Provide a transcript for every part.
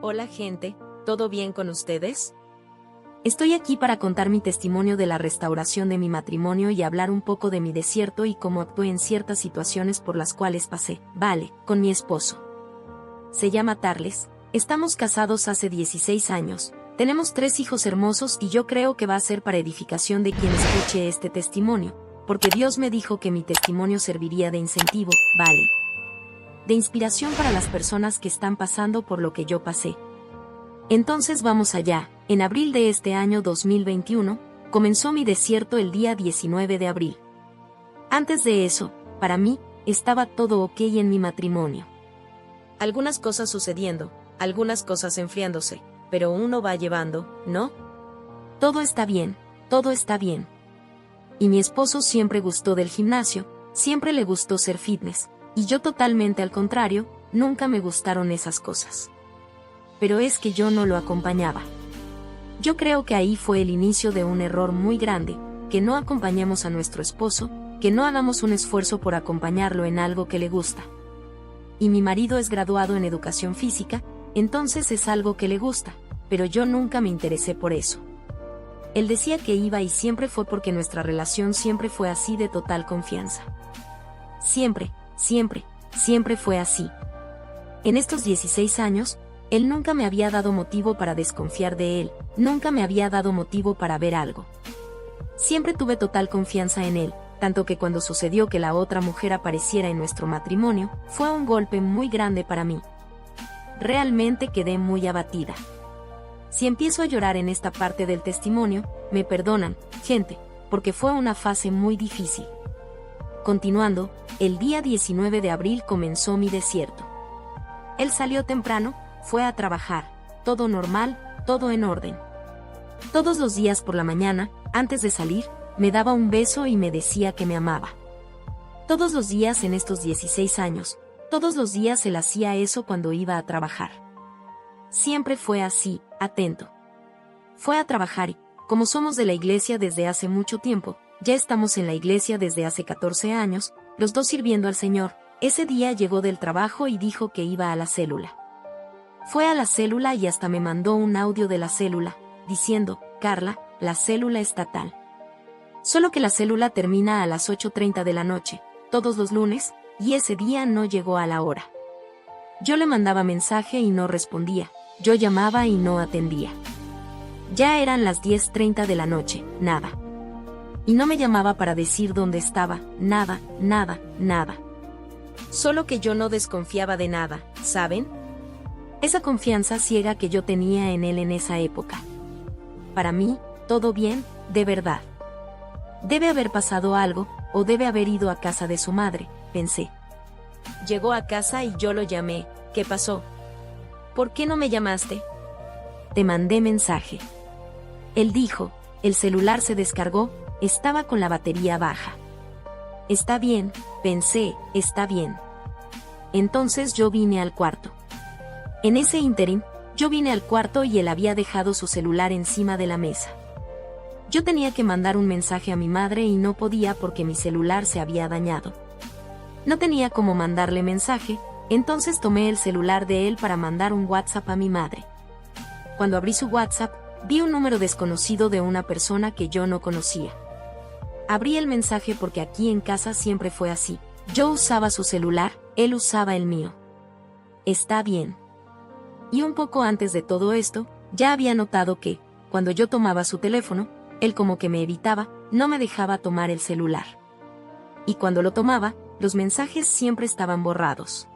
Hola gente, ¿todo bien con ustedes? Estoy aquí para contar mi testimonio de la restauración de mi matrimonio y hablar un poco de mi desierto y cómo actué en ciertas situaciones por las cuales pasé, con mi esposo. Se llama Tarles, estamos casados hace 16 años, tenemos 3 hijos hermosos y yo creo que va a ser para edificación de quien escuche este testimonio, porque Dios me dijo que mi testimonio serviría de incentivo, de inspiración para las personas que están pasando por lo que yo pasé. Entonces vamos allá. En abril de este año 2021, comenzó mi desierto el día 19 de abril. Antes de eso, para mí, estaba todo ok en mi matrimonio. Algunas cosas sucediendo, algunas cosas enfriándose, pero uno va llevando, ¿no? Todo está bien, todo está bien. Y mi esposo siempre gustó del gimnasio, siempre le gustó ser fitness, y yo totalmente al contrario, nunca me gustaron esas cosas. Pero es que yo no lo acompañaba. Yo creo que ahí fue el inicio de un error muy grande, que no acompañemos a nuestro esposo, que no hagamos un esfuerzo por acompañarlo en algo que le gusta. Y mi marido es graduado en educación física, entonces es algo que le gusta, pero yo nunca me interesé por eso. Él decía que iba y siempre fue porque nuestra relación siempre fue así de total confianza. Siempre, siempre, siempre fue así. En estos 16 años, él nunca me había dado motivo para desconfiar de él, nunca me había dado motivo para ver algo. Siempre tuve total confianza en él, tanto que cuando sucedió que la otra mujer apareciera en nuestro matrimonio, fue un golpe muy grande para mí. Realmente quedé muy abatida. Si empiezo a llorar en esta parte del testimonio, me perdonan, gente, porque fue una fase muy difícil. Continuando, el día 19 de abril comenzó mi desierto. Él salió temprano, fue a trabajar, todo normal, todo en orden. Todos los días por la mañana, antes de salir, me daba un beso y me decía que me amaba. Todos los días en estos 16 años, todos los días él hacía eso cuando iba a trabajar. Siempre fue así, atento. Fue a trabajar y, como somos de la iglesia desde hace mucho tiempo, ya estamos en la iglesia desde hace 14 años, los dos sirviendo al Señor, ese día llegó del trabajo y dijo que iba a la célula. Fue a la célula y hasta me mandó un audio de la célula, diciendo, Carla, la célula está tal. Solo que la célula termina a las 8:30 de la noche, todos los lunes, y ese día no llegó a la hora. Yo le mandaba mensaje y no respondía, yo llamaba y no atendía. Ya eran las 10:30 de la noche, nada. Y no me llamaba para decir dónde estaba, nada, nada, nada. Solo que yo no desconfiaba de nada, ¿saben? Esa confianza ciega que yo tenía en él en esa época. Para mí, todo bien, de verdad. Debe haber pasado algo, o debe haber ido a casa de su madre, pensé. Llegó a casa y yo lo llamé, ¿qué pasó? ¿Por qué no me llamaste? Te mandé mensaje. Él dijo, el celular se descargó, estaba con la batería baja. Está bien, pensé, está bien. Entonces yo vine al cuarto. En ese ínterin, yo vine al cuarto y él había dejado su celular encima de la mesa. Yo tenía que mandar un mensaje a mi madre y no podía porque mi celular se había dañado. No tenía cómo mandarle mensaje, entonces tomé el celular de él para mandar un WhatsApp a mi madre. Cuando abrí su WhatsApp, vi un número desconocido de una persona que yo no conocía. Abrí el mensaje porque aquí en casa siempre fue así. Yo usaba su celular, él usaba el mío. Está bien. Y un poco antes de todo esto, ya había notado que, cuando yo tomaba su teléfono, él como que me evitaba, no me dejaba tomar el celular. Y cuando lo tomaba, los mensajes siempre estaban borrados.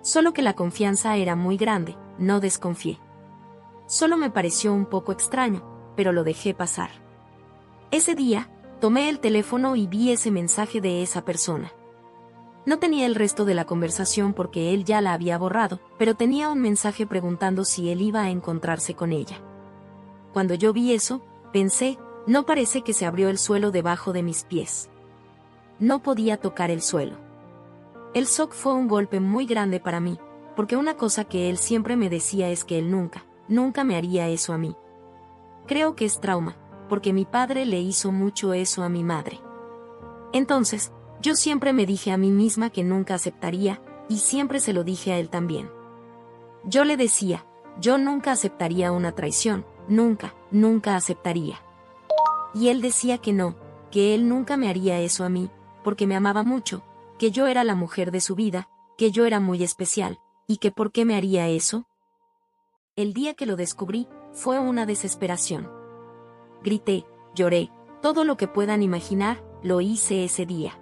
Solo que la confianza era muy grande, no desconfié. Solo me pareció un poco extraño, pero lo dejé pasar. Ese día, tomé el teléfono y vi ese mensaje de esa persona. No tenía el resto de la conversación porque él ya la había borrado, pero tenía un mensaje preguntando si él iba a encontrarse con ella. Cuando yo vi eso, pensé, no parece que se abrió el suelo debajo de mis pies. No podía tocar el suelo. El shock fue un golpe muy grande para mí, porque una cosa que él siempre me decía es que él nunca me haría eso a mí. Creo que es trauma, porque mi padre le hizo mucho eso a mi madre. Entonces, yo siempre me dije a mí misma que nunca aceptaría, y siempre se lo dije a él también. Yo le decía, Yo nunca aceptaría una traición, nunca, nunca aceptaría. Y él decía que no, que él nunca me haría eso a mí, porque me amaba mucho, que yo era la mujer de su vida, que yo era muy especial, y que ¿por qué me haría eso? El día que lo descubrí, fue una desesperación. Grité, lloré, todo lo que puedan imaginar, lo hice ese día.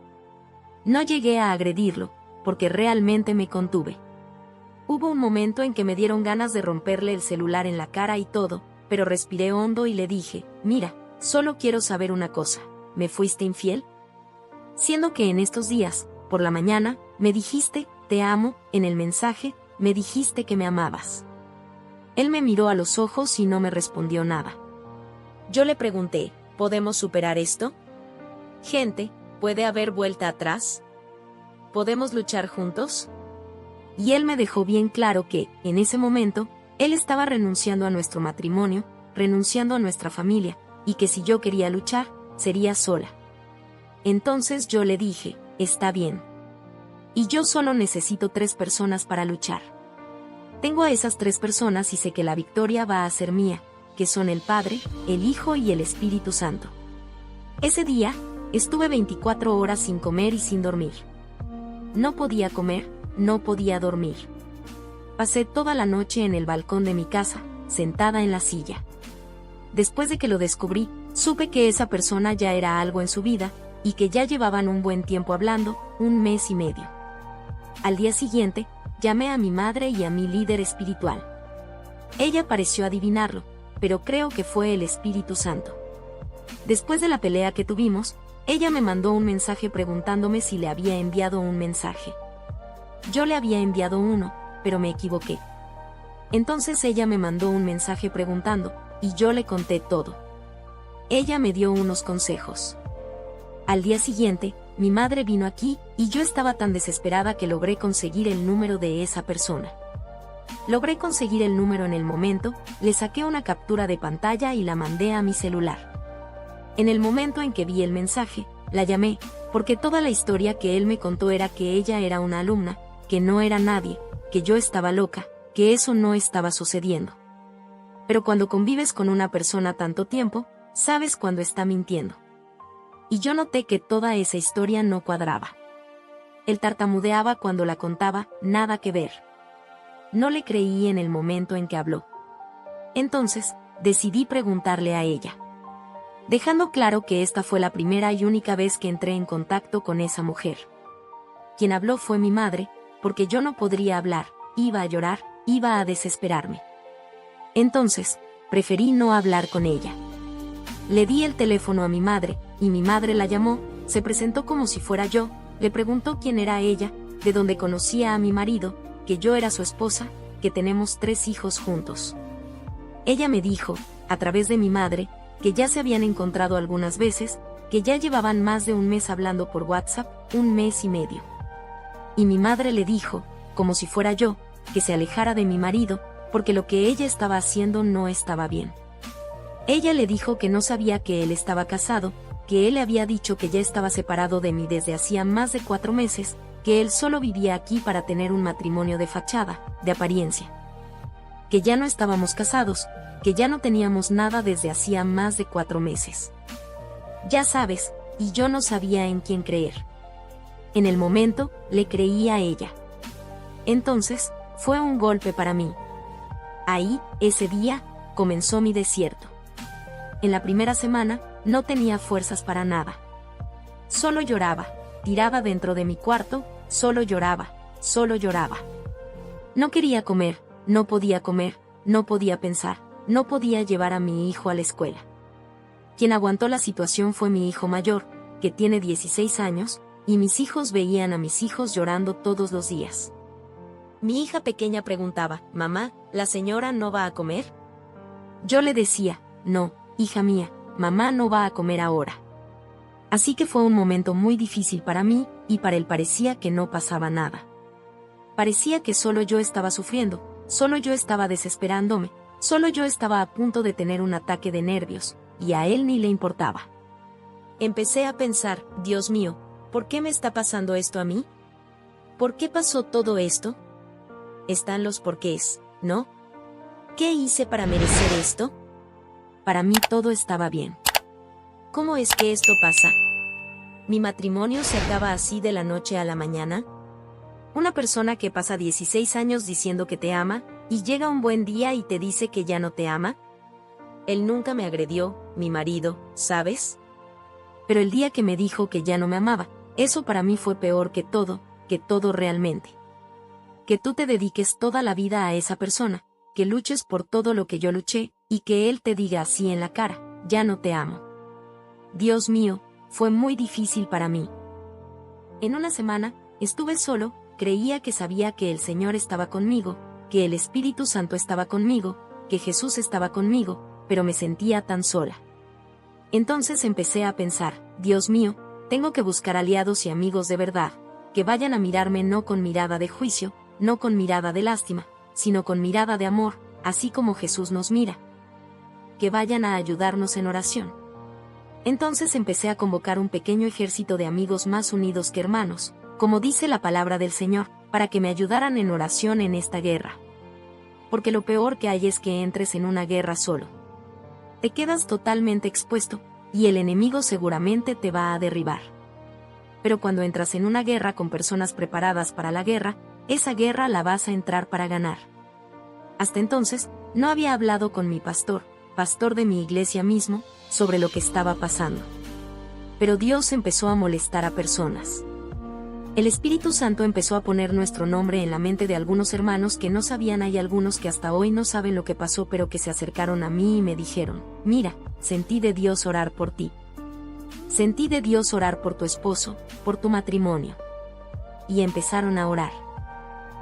No llegué a agredirlo, porque realmente me contuve. Hubo un momento en que me dieron ganas de romperle el celular en la cara y todo, pero respiré hondo y le dije, mira, solo quiero saber una cosa, ¿me fuiste infiel? Siendo que en estos días, por la mañana, me dijiste, te amo, en el mensaje, me dijiste que me amabas. Él me miró a los ojos y no me respondió nada. Yo le pregunté, ¿podemos superar esto? Gente, ¿puede haber vuelta atrás? ¿Podemos luchar juntos? Y él me dejó bien claro que, en ese momento, él estaba renunciando a nuestro matrimonio, renunciando a nuestra familia, y que si yo quería luchar, sería sola. Entonces yo le dije, está bien. Y yo solo necesito 3 personas para luchar. Tengo a esas 3 personas y sé que la victoria va a ser mía, que son el Padre, el Hijo y el Espíritu Santo. Ese día, estuve 24 horas sin comer y sin dormir. No podía comer, no podía dormir. Pasé toda la noche en el balcón de mi casa, sentada en la silla. Después de que lo descubrí, supe que esa persona ya era algo en su vida, y que ya llevaban un buen tiempo hablando, 1 mes y medio. Al día siguiente, llamé a mi madre y a mi líder espiritual. Ella pareció adivinarlo, pero creo que fue el Espíritu Santo. Después de la pelea que tuvimos, ella me mandó un mensaje preguntándome si le había enviado un mensaje. Yo le había enviado uno, pero me equivoqué. Entonces ella me mandó un mensaje preguntando, y yo le conté todo. Ella me dio unos consejos. Al día siguiente, mi madre vino aquí, y yo estaba tan desesperada que logré conseguir el número de esa persona. Logré conseguir el número en el momento, le saqué una captura de pantalla y la mandé a mi celular. En el momento en que vi el mensaje, la llamé, porque toda la historia que él me contó era que ella era una alumna, que no era nadie, que yo estaba loca, que eso no estaba sucediendo. Pero cuando convives con una persona tanto tiempo, sabes cuando está mintiendo. Y yo noté que toda esa historia no cuadraba. Él tartamudeaba cuando la contaba, nada que ver. No le creí en el momento en que habló. Entonces, decidí preguntarle a ella. Dejando claro que esta fue la primera y única vez que entré en contacto con esa mujer. Quien habló fue mi madre, porque yo no podría hablar, iba a llorar, iba a desesperarme. Entonces, preferí no hablar con ella. Le di el teléfono a mi madre, y mi madre la llamó, se presentó como si fuera yo, le preguntó quién era ella, de dónde conocía a mi marido, que yo era su esposa, que tenemos 3 hijos juntos. Ella me dijo, a través de mi madre, que ya se habían encontrado algunas veces, que ya llevaban más de 1 mes hablando por WhatsApp, 1 mes y medio. Y mi madre le dijo, como si fuera yo, que se alejara de mi marido, porque lo que ella estaba haciendo no estaba bien. Ella le dijo que no sabía que él estaba casado, que él le había dicho que ya estaba separado de mí desde hacía más de 4 meses, que él solo vivía aquí para tener un matrimonio de fachada, de apariencia. Que ya no estábamos casados, que ya no teníamos nada desde hacía más de 4 meses. Ya sabes, y yo no sabía en quién creer. En el momento, le creí a ella. Entonces, fue un golpe para mí. Ahí, ese día, comenzó mi desierto. En la primera semana, no tenía fuerzas para nada. Solo lloraba, tiraba dentro de mi cuarto, solo lloraba, solo lloraba. No quería comer, no podía pensar, no podía llevar a mi hijo a la escuela. Quien aguantó la situación fue mi hijo mayor, que tiene 16 años, y mis hijos veían a mis hijos llorando todos los días. Mi hija pequeña preguntaba, mamá, ¿la señora no va a comer? Yo le decía, no, hija mía, mamá no va a comer ahora. Así que fue un momento muy difícil para mí, y para él parecía que no pasaba nada. Parecía que solo yo estaba sufriendo, solo yo estaba desesperándome, solo yo estaba a punto de tener un ataque de nervios, y a él ni le importaba. Empecé a pensar, Dios mío, ¿por qué me está pasando esto a mí? ¿Por qué pasó todo esto? Están los porqués, ¿no? ¿Qué hice para merecer esto? Para mí todo estaba bien. ¿Cómo es que esto pasa? ¿Mi matrimonio se acaba así de la noche a la mañana? Una persona que pasa 16 años diciendo que te ama, y llega un buen día y te dice que ya no te ama. Él nunca me agredió, mi marido, ¿sabes? Pero el día que me dijo que ya no me amaba, eso para mí fue peor que todo realmente. Que tú te dediques toda la vida a esa persona, que luches por todo lo que yo luché, y que él te diga así en la cara, ya no te amo. Dios mío, fue muy difícil para mí. En una semana, estuve solo, creía que sabía que el Señor estaba conmigo, que el Espíritu Santo estaba conmigo, que Jesús estaba conmigo, pero me sentía tan sola. Entonces empecé a pensar, Dios mío, tengo que buscar aliados y amigos de verdad, que vayan a mirarme no con mirada de juicio, no con mirada de lástima, sino con mirada de amor, así como Jesús nos mira. Que vayan a ayudarnos en oración. Entonces empecé a convocar un pequeño ejército de amigos más unidos que hermanos, como dice la palabra del Señor, para que me ayudaran en oración en esta guerra. Porque lo peor que hay es que entres en una guerra solo. Te quedas totalmente expuesto, y el enemigo seguramente te va a derribar. Pero cuando entras en una guerra con personas preparadas para la guerra, esa guerra la vas a entrar para ganar. Hasta entonces, no había hablado con mi pastor de mi iglesia mismo, sobre lo que estaba pasando. Pero Dios empezó a molestar a personas. El Espíritu Santo empezó a poner nuestro nombre en la mente de algunos hermanos que no sabían. Hay algunos que hasta hoy no saben lo que pasó, pero que se acercaron a mí y me dijeron, mira, sentí de Dios orar por ti. Sentí de Dios orar por tu esposo, por tu matrimonio. Y empezaron a orar.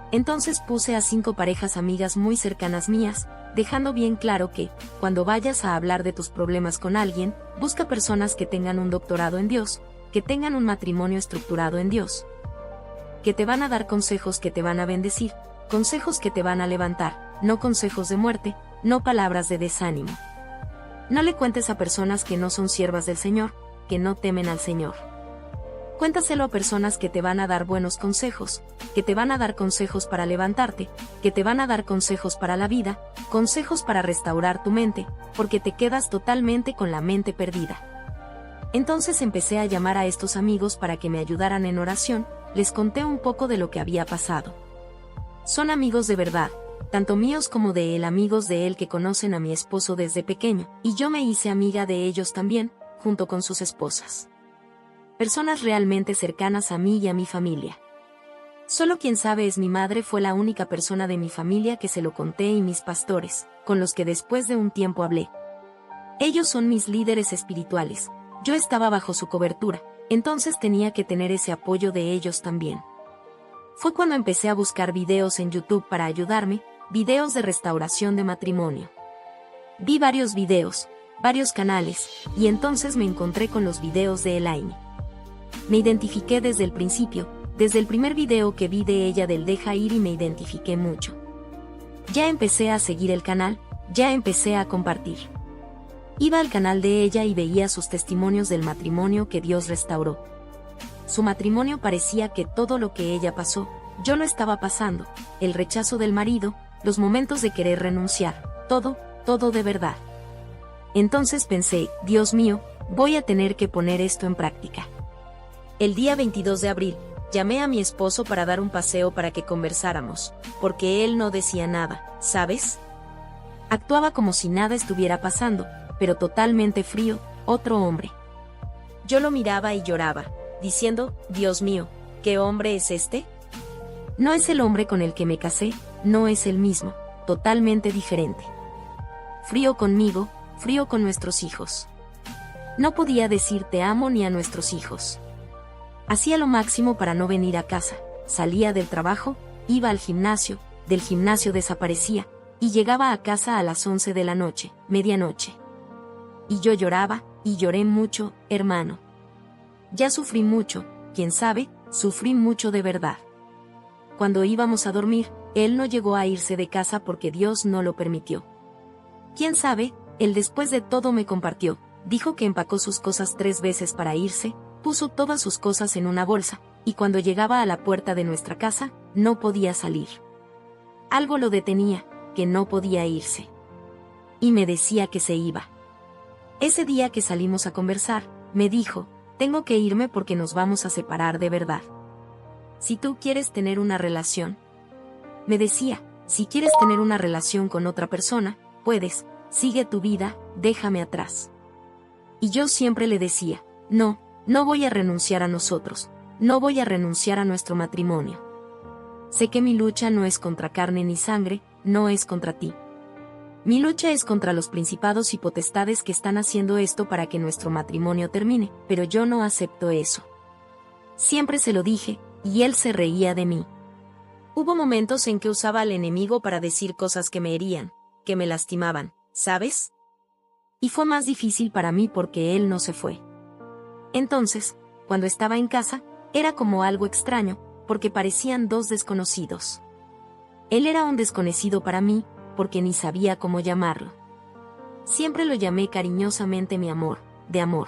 Entonces puse a 5 parejas amigas muy cercanas mías, dejando bien claro que, cuando vayas a hablar de tus problemas con alguien, busca personas que tengan un doctorado en Dios, que tengan un matrimonio estructurado en Dios. Que te van a dar consejos que te van a bendecir, consejos que te van a levantar, no consejos de muerte, no palabras de desánimo. No le cuentes a personas que no son siervas del Señor, que no temen al Señor. Cuéntaselo a personas que te van a dar buenos consejos, que te van a dar consejos para levantarte, que te van a dar consejos para la vida, consejos para restaurar tu mente, porque te quedas totalmente con la mente perdida. Entonces empecé a llamar a estos amigos para que me ayudaran en oración, les conté un poco de lo que había pasado. Son amigos de verdad, tanto míos como de él, amigos de él que conocen a mi esposo desde pequeño, y yo me hice amiga de ellos también, junto con sus esposas. Personas realmente cercanas a mí y a mi familia. Solo quien sabe es mi madre, fue la única persona de mi familia que se lo conté, y mis pastores, con los que después de un tiempo hablé. Ellos son mis líderes espirituales, yo estaba bajo su cobertura, entonces tenía que tener ese apoyo de ellos también. Fue cuando empecé a buscar videos en YouTube para ayudarme, videos de restauración de matrimonio. Vi varios videos, varios canales, y entonces me encontré con los videos de Elaine. Me identifiqué desde el principio, desde el primer video que vi de ella del Deja Ir, y me identifiqué mucho. Ya empecé a seguir el canal, ya empecé a compartir. Iba al canal de ella y veía sus testimonios del matrimonio que Dios restauró. Su matrimonio parecía que todo lo que ella pasó, yo lo estaba pasando, el rechazo del marido, los momentos de querer renunciar, todo de verdad. Entonces pensé, Dios mío, voy a tener que poner esto en práctica. El día 22 de abril, llamé a mi esposo para dar un paseo para que conversáramos, porque él no decía nada, ¿sabes? Actuaba como si nada estuviera pasando, pero totalmente frío, otro hombre. Yo lo miraba y lloraba, diciendo, Dios mío, ¿qué hombre es este? No es el hombre con el que me casé, no es el mismo, totalmente diferente. Frío conmigo, frío con nuestros hijos. No podía decir te amo ni a nuestros hijos. Hacía lo máximo para no venir a casa, salía del trabajo, iba al gimnasio, del gimnasio desaparecía, y llegaba a casa a las 11 de la noche, medianoche. Y yo lloraba, y lloré mucho, hermano. Ya sufrí mucho, quién sabe, sufrí mucho de verdad. Cuando íbamos a dormir, él no llegó a irse de casa porque Dios no lo permitió. Quién sabe, él después de todo me compartió, dijo que empacó sus cosas 3 veces para irse, puso todas sus cosas en una bolsa, y cuando llegaba a la puerta de nuestra casa, no podía salir. Algo lo detenía, que no podía irse. Y me decía que se iba. Ese día que salimos a conversar, me dijo, tengo que irme porque nos vamos a separar de verdad. Si tú quieres tener una relación, me decía, si quieres tener una relación con otra persona, puedes, sigue tu vida, déjame atrás. Y yo siempre le decía, no, no voy a renunciar a nosotros, no voy a renunciar a nuestro matrimonio. Sé que mi lucha no es contra carne ni sangre, no es contra ti. Mi lucha es contra los principados y potestades que están haciendo esto para que nuestro matrimonio termine, pero yo no acepto eso. Siempre se lo dije, y él se reía de mí. Hubo momentos en que usaba al enemigo para decir cosas que me herían, que me lastimaban, ¿sabes? Y fue más difícil para mí porque él no se fue. Entonces, cuando estaba en casa, era como algo extraño, porque parecían dos desconocidos. Él era un desconocido para mí, porque ni sabía cómo llamarlo. Siempre lo llamé cariñosamente mi amor, de amor.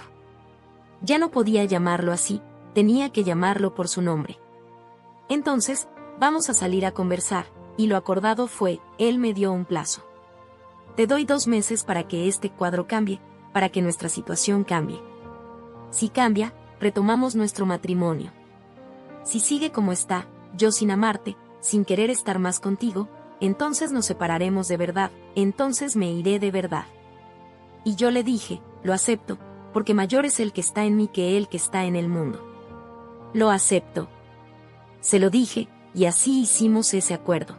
Ya no podía llamarlo así, tenía que llamarlo por su nombre. Entonces, vamos a salir a conversar, y lo acordado fue, él me dio un plazo. Te doy 2 meses para que este cuadro cambie, para que nuestra situación cambie. Si cambia, retomamos nuestro matrimonio. Si sigue como está, yo sin amarte, sin querer estar más contigo, entonces nos separaremos de verdad, entonces me iré de verdad. Y yo le dije, lo acepto, porque mayor es el que está en mí que el que está en el mundo. Lo acepto. Se lo dije, y así hicimos ese acuerdo.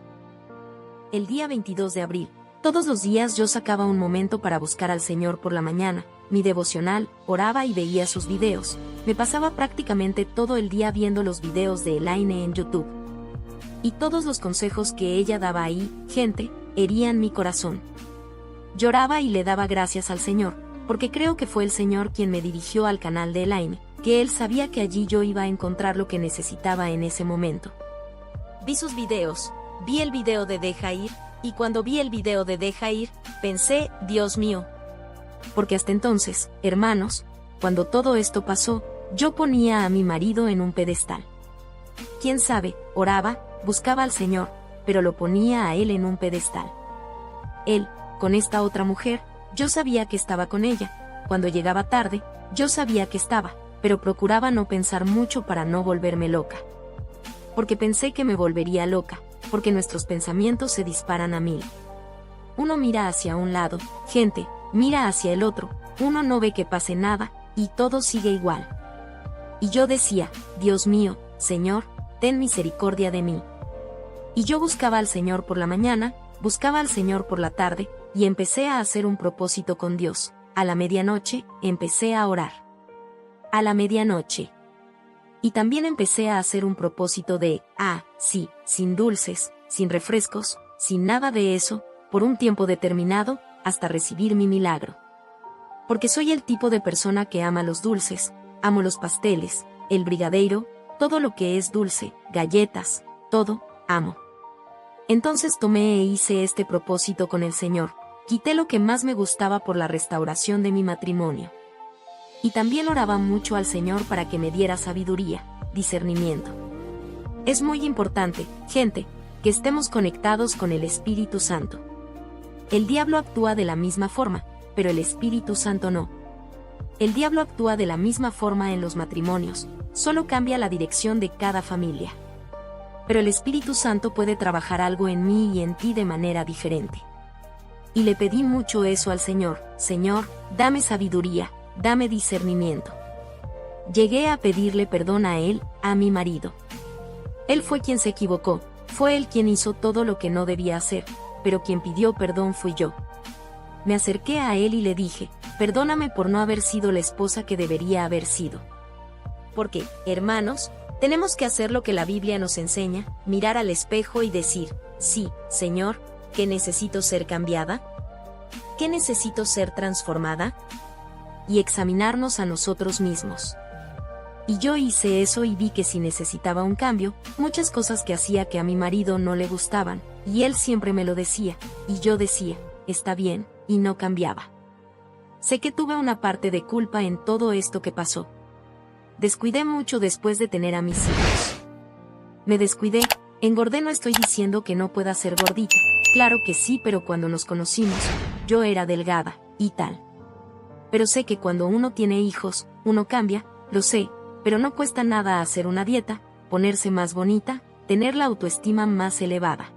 El día 22 de abril, todos los días yo sacaba un momento para buscar al Señor por la mañana, mi devocional, oraba y veía sus videos. Me pasaba prácticamente todo el día viendo los videos de Elaine en YouTube. Y todos los consejos que ella daba ahí, gente, herían mi corazón. Lloraba y le daba gracias al Señor, porque creo que fue el Señor quien me dirigió al canal de Elaine, que él sabía que allí yo iba a encontrar lo que necesitaba en ese momento. Vi sus videos, vi el video de Deja Ir, y cuando vi el video de Deja Ir, pensé, Dios mío. Porque hasta entonces, hermanos, cuando todo esto pasó, yo ponía a mi marido en un pedestal. Quién sabe, oraba, buscaba al Señor, pero lo ponía a él en un pedestal. Él, con esta otra mujer, yo sabía que estaba con ella. Cuando llegaba tarde, yo sabía que estaba, pero procuraba no pensar mucho para no volverme loca. Porque pensé que me volvería loca, porque nuestros pensamientos se disparan a 1000. Uno mira hacia un lado, gente, mira hacia el otro, uno no ve que pase nada, y todo sigue igual. Y yo decía, Dios mío, Señor, ten misericordia de mí. Y yo buscaba al Señor por la mañana, buscaba al Señor por la tarde, y empecé a hacer un propósito con Dios. A la medianoche, empecé a orar. A la medianoche. Y también empecé a hacer un propósito de, sí, sin dulces, sin refrescos, sin nada de eso, por un tiempo determinado, hasta recibir mi milagro. Porque soy el tipo de persona que ama los dulces, amo los pasteles, el brigadeiro, todo lo que es dulce, galletas, todo, amo. Entonces tomé e hice este propósito con el Señor, quité lo que más me gustaba por la restauración de mi matrimonio. Y también oraba mucho al Señor para que me diera sabiduría, discernimiento. Es muy importante, gente, que estemos conectados con el Espíritu Santo. El diablo actúa de la misma forma, pero el Espíritu Santo no. El diablo actúa de la misma forma en los matrimonios, solo cambia la dirección de cada familia. Pero el Espíritu Santo puede trabajar algo en mí y en ti de manera diferente. Y le pedí mucho eso al Señor, Señor, dame sabiduría, dame discernimiento. Llegué a pedirle perdón a él, a mi marido. Él fue quien se equivocó, fue él quien hizo todo lo que no debía hacer, pero quien pidió perdón fui yo. Me acerqué a él y le dije, perdóname por no haber sido la esposa que debería haber sido. Porque, hermanos, tenemos que hacer lo que la Biblia nos enseña, mirar al espejo y decir, sí, Señor, ¿qué necesito ser cambiada? ¿Qué necesito ser transformada? Y examinarnos a nosotros mismos. Y yo hice eso y vi que si necesitaba un cambio, muchas cosas que hacía que a mi marido no le gustaban, y él siempre me lo decía, y yo decía, está bien, y no cambiaba. Sé que tuve una parte de culpa en todo esto que pasó. Descuidé mucho después de tener a mis hijos. Me descuidé, engordé, no estoy diciendo que no pueda ser gordita, Claro que sí, pero cuando nos conocimos, yo era delgada, y tal. Pero sé que cuando uno tiene hijos, uno cambia, lo sé, pero no cuesta nada hacer una dieta, ponerse más bonita, tener la autoestima más elevada.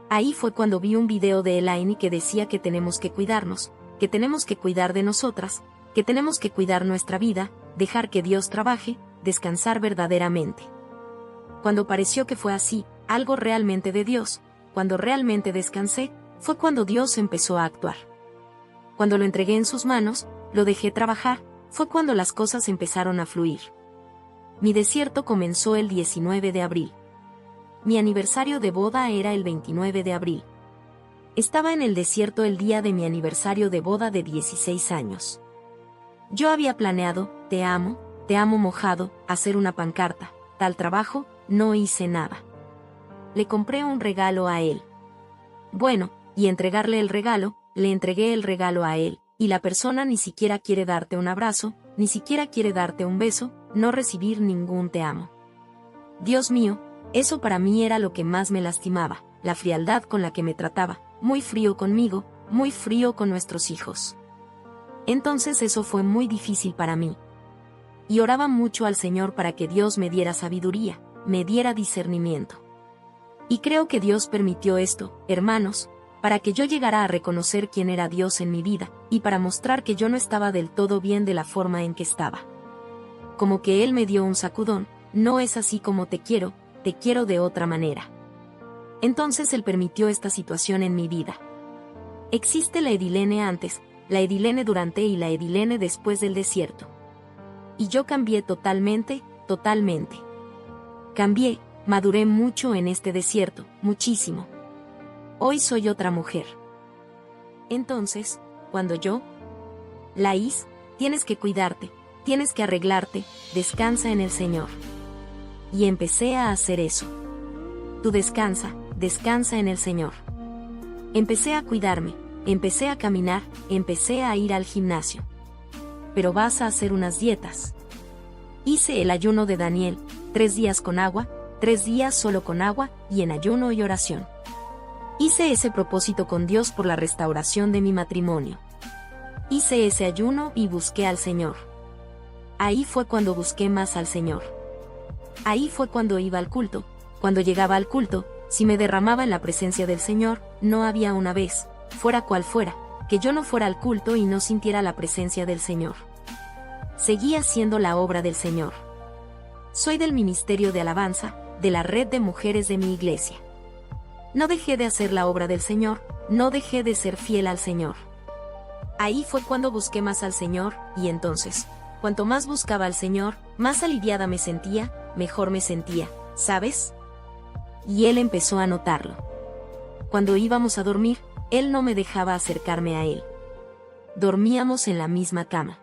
Ahí fue cuando vi un video de Elaine que decía que tenemos que cuidarnos, que tenemos que cuidar de nosotras, que tenemos que cuidar nuestra vida, dejar que Dios trabaje, descansar verdaderamente. Cuando pareció que fue así, algo realmente de Dios, cuando realmente descansé, fue cuando Dios empezó a actuar. Cuando lo entregué en sus manos, lo dejé trabajar, fue cuando las cosas empezaron a fluir. Mi desierto comenzó el 19 de abril. Mi aniversario de boda era el 29 de abril. Estaba en el desierto el día de mi aniversario de boda de 16 años. Yo había planeado, te amo mojado, hacer una pancarta, tal trabajo, no hice nada. Le compré un regalo a él. Bueno, y entregarle el regalo, le entregué el regalo a él, y la persona ni siquiera quiere darte un abrazo, ni siquiera quiere darte un beso, no recibir ningún te amo. Dios mío, eso para mí era lo que más me lastimaba, la frialdad con la que me trataba, muy frío conmigo, muy frío con nuestros hijos. Entonces eso fue muy difícil para mí. Y oraba mucho al Señor para que Dios me diera sabiduría, me diera discernimiento. Y creo que Dios permitió esto, hermanos, para que yo llegara a reconocer quién era Dios en mi vida, y para mostrar que yo no estaba del todo bien de la forma en que estaba. Como que Él me dio un sacudón, no es así como te quiero de otra manera. Entonces Él permitió esta situación en mi vida. Existe la Edilene antes, la Edilene durante y la Edilene después del desierto. Y yo cambié totalmente. Cambié, maduré mucho en este desierto, muchísimo. Hoy soy otra mujer. Entonces, cuando yo, Laís, tienes que cuidarte, tienes que arreglarte, descansa en el Señor. Y empecé a hacer eso. Tú descansa en el Señor. Empecé a cuidarme, empecé a caminar, empecé a ir al gimnasio. Pero vas a hacer unas dietas. Hice el ayuno de Daniel, 3 días con agua, 3 días solo con agua, y en ayuno y oración. Hice ese propósito con Dios por la restauración de mi matrimonio. Hice ese ayuno y busqué al Señor. Ahí fue cuando busqué más al Señor. Ahí fue cuando iba al culto, cuando llegaba al culto, si me derramaba en la presencia del Señor, no había una vez, fuera cual fuera, que yo no fuera al culto y no sintiera la presencia del Señor. Seguí haciendo la obra del Señor. Soy del ministerio de alabanza, de la red de mujeres de mi iglesia. No dejé de hacer la obra del Señor, no dejé de ser fiel al Señor. Ahí fue cuando busqué más al Señor, y entonces, cuanto más buscaba al Señor, más aliviada me sentía, mejor me sentía, ¿sabes? Y Él empezó a notarlo. Cuando íbamos a dormir, Él no me dejaba acercarme a Él. Dormíamos en la misma cama.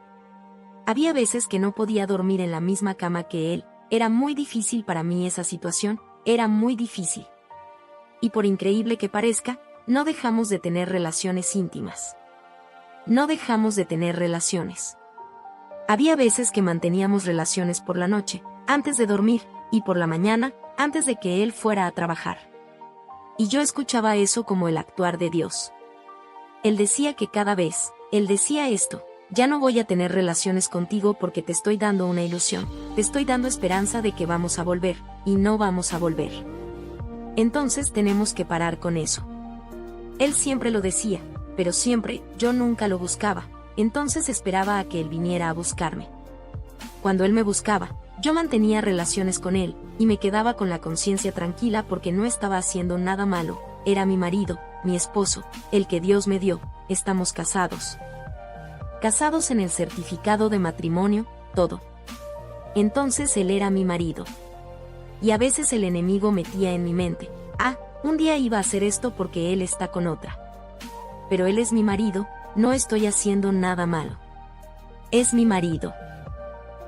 Había veces que no podía dormir en la misma cama que Él, era muy difícil para mí esa situación, era muy difícil. Y por increíble que parezca, no dejamos de tener relaciones íntimas. No dejamos de tener relaciones. Había veces que manteníamos relaciones por la noche, antes de dormir, y por la mañana, antes de que Él fuera a trabajar. Y yo escuchaba eso como el actuar de Dios. Él decía que cada vez, Él decía esto: ya no voy a tener relaciones contigo porque te estoy dando una ilusión, te estoy dando esperanza de que vamos a volver, y no vamos a volver. Entonces tenemos que parar con eso. Él siempre lo decía, pero siempre, yo nunca lo buscaba, entonces esperaba a que Él viniera a buscarme. Cuando Él me buscaba, yo mantenía relaciones con Él, y me quedaba con la conciencia tranquila porque no estaba haciendo nada malo, era mi marido, mi esposo, el que Dios me dio, estamos casados. Casados en el certificado de matrimonio, todo. Entonces Él era mi marido. Y a veces el enemigo metía en mi mente: un día iba a hacer esto porque Él está con otra. Pero Él es mi marido, no estoy haciendo nada malo. Es mi marido.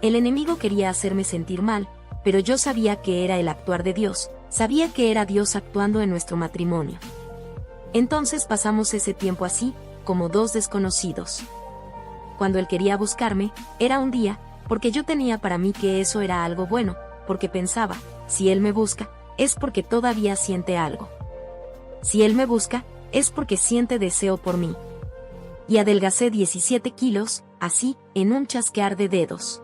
El enemigo quería hacerme sentir mal, pero yo sabía que era el actuar de Dios, sabía que era Dios actuando en nuestro matrimonio. Entonces pasamos ese tiempo así, como dos desconocidos. Cuando Él quería buscarme, era un día, porque yo tenía para mí que eso era algo bueno, porque pensaba, si Él me busca, es porque todavía siente algo. Si él me busca, es porque siente deseo por mí. Y adelgacé 17 kilos, así, en un chasquear de dedos.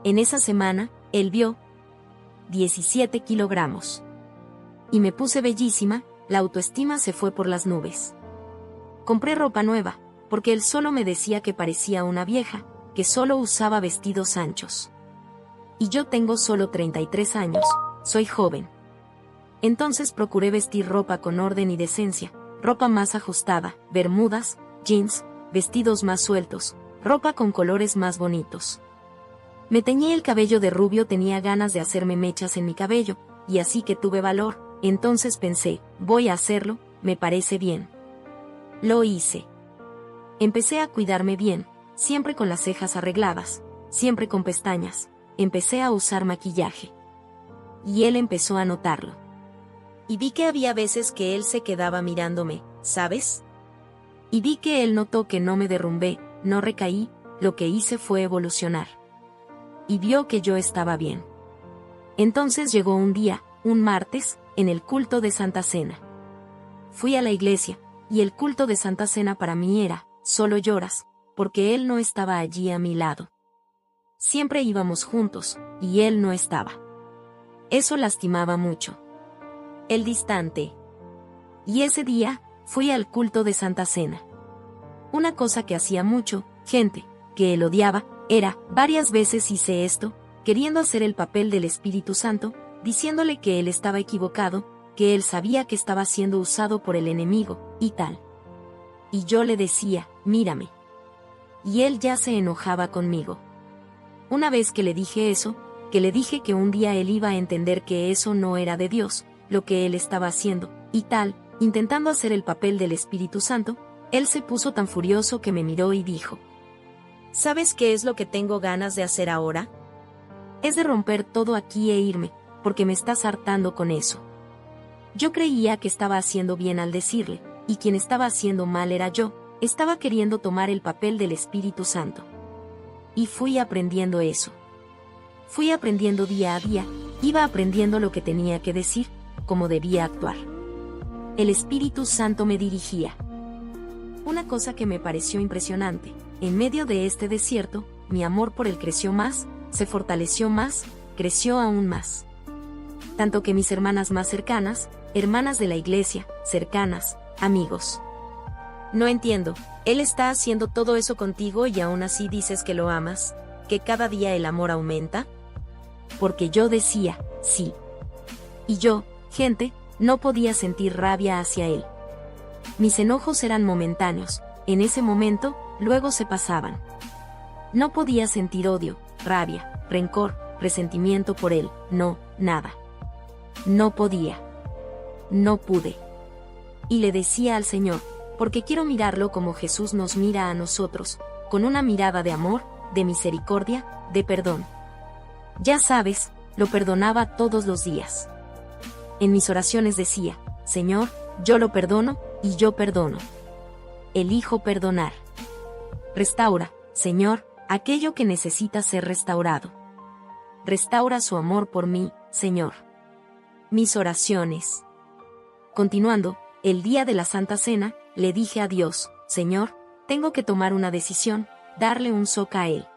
En esa semana, él vio 17 kilogramos. Y me puse bellísima, la autoestima se fue por las nubes. Compré ropa nueva, porque él solo me decía que parecía una vieja, que solo usaba vestidos anchos. Y yo tengo solo 33 años, soy joven. Entonces procuré vestir ropa con orden y decencia, ropa más ajustada, bermudas, jeans, vestidos más sueltos, ropa con colores más bonitos. Me teñí el cabello de rubio, tenía ganas de hacerme mechas en mi cabello, y así que tuve valor, entonces pensé, voy a hacerlo, me parece bien. Lo hice. Empecé a cuidarme bien, siempre con las cejas arregladas, siempre con pestañas, empecé a usar maquillaje. Y él empezó a notarlo. Y vi que había veces que él se quedaba mirándome, ¿sabes? Y vi que él notó que no me derrumbé, no recaí, lo que hice fue evolucionar. Y vio que yo estaba bien. Entonces llegó un día, un martes, en el culto de Santa Cena. Fui a la iglesia, y el culto de Santa Cena para mí era, solo lloras, porque él no estaba allí a mi lado. Siempre íbamos juntos, y él no estaba. Eso lastimaba mucho. El distante. Y ese día, fui al culto de Santa Cena. Una cosa que hacía mucho, gente, que él odiaba, era, varias veces hice esto, queriendo hacer el papel del Espíritu Santo, diciéndole que él estaba equivocado, que él sabía que estaba siendo usado por el enemigo, y tal. Y yo le decía, mírame. Y él ya se enojaba conmigo. Una vez que le dije eso, que le dije que un día él iba a entender que eso no era de Dios, lo que él estaba haciendo, y tal, intentando hacer el papel del Espíritu Santo, él se puso tan furioso que me miró y dijo, ¿sabes qué es lo que tengo ganas de hacer ahora? Es de romper todo aquí e irme, porque me estás hartando con eso. Yo creía que estaba haciendo bien al decirle, y quien estaba haciendo mal era yo, estaba queriendo tomar el papel del Espíritu Santo. Y fui aprendiendo eso. Fui aprendiendo día a día, iba aprendiendo lo que tenía que decir, cómo debía actuar. El Espíritu Santo me dirigía. Una cosa que me pareció impresionante, en medio de este desierto, mi amor por él creció más, se fortaleció más, creció aún más. Tanto que mis hermanas más cercanas, hermanas de la iglesia, cercanas, amigos. No entiendo, él está haciendo todo eso contigo y aún así dices que lo amas, que cada día el amor aumenta. Porque yo decía, sí. Y yo, gente, no podía sentir rabia hacia él. Mis enojos eran momentáneos, en ese momento, luego se pasaban. No podía sentir odio, rabia, rencor, resentimiento por él, no, nada. No podía. No pude. Y le decía al Señor, porque quiero mirarlo como Jesús nos mira a nosotros, con una mirada de amor, de misericordia, de perdón. Ya sabes, lo perdonaba todos los días. En mis oraciones decía, Señor, yo lo perdono, y yo perdono. Elijo perdonar. Restaura, Señor, aquello que necesita ser restaurado. Restaura su amor por mí, Señor. Mis oraciones. Continuando, el día de la Santa Cena, le dije a Dios, Señor, tengo que tomar una decisión, darle un soca a él.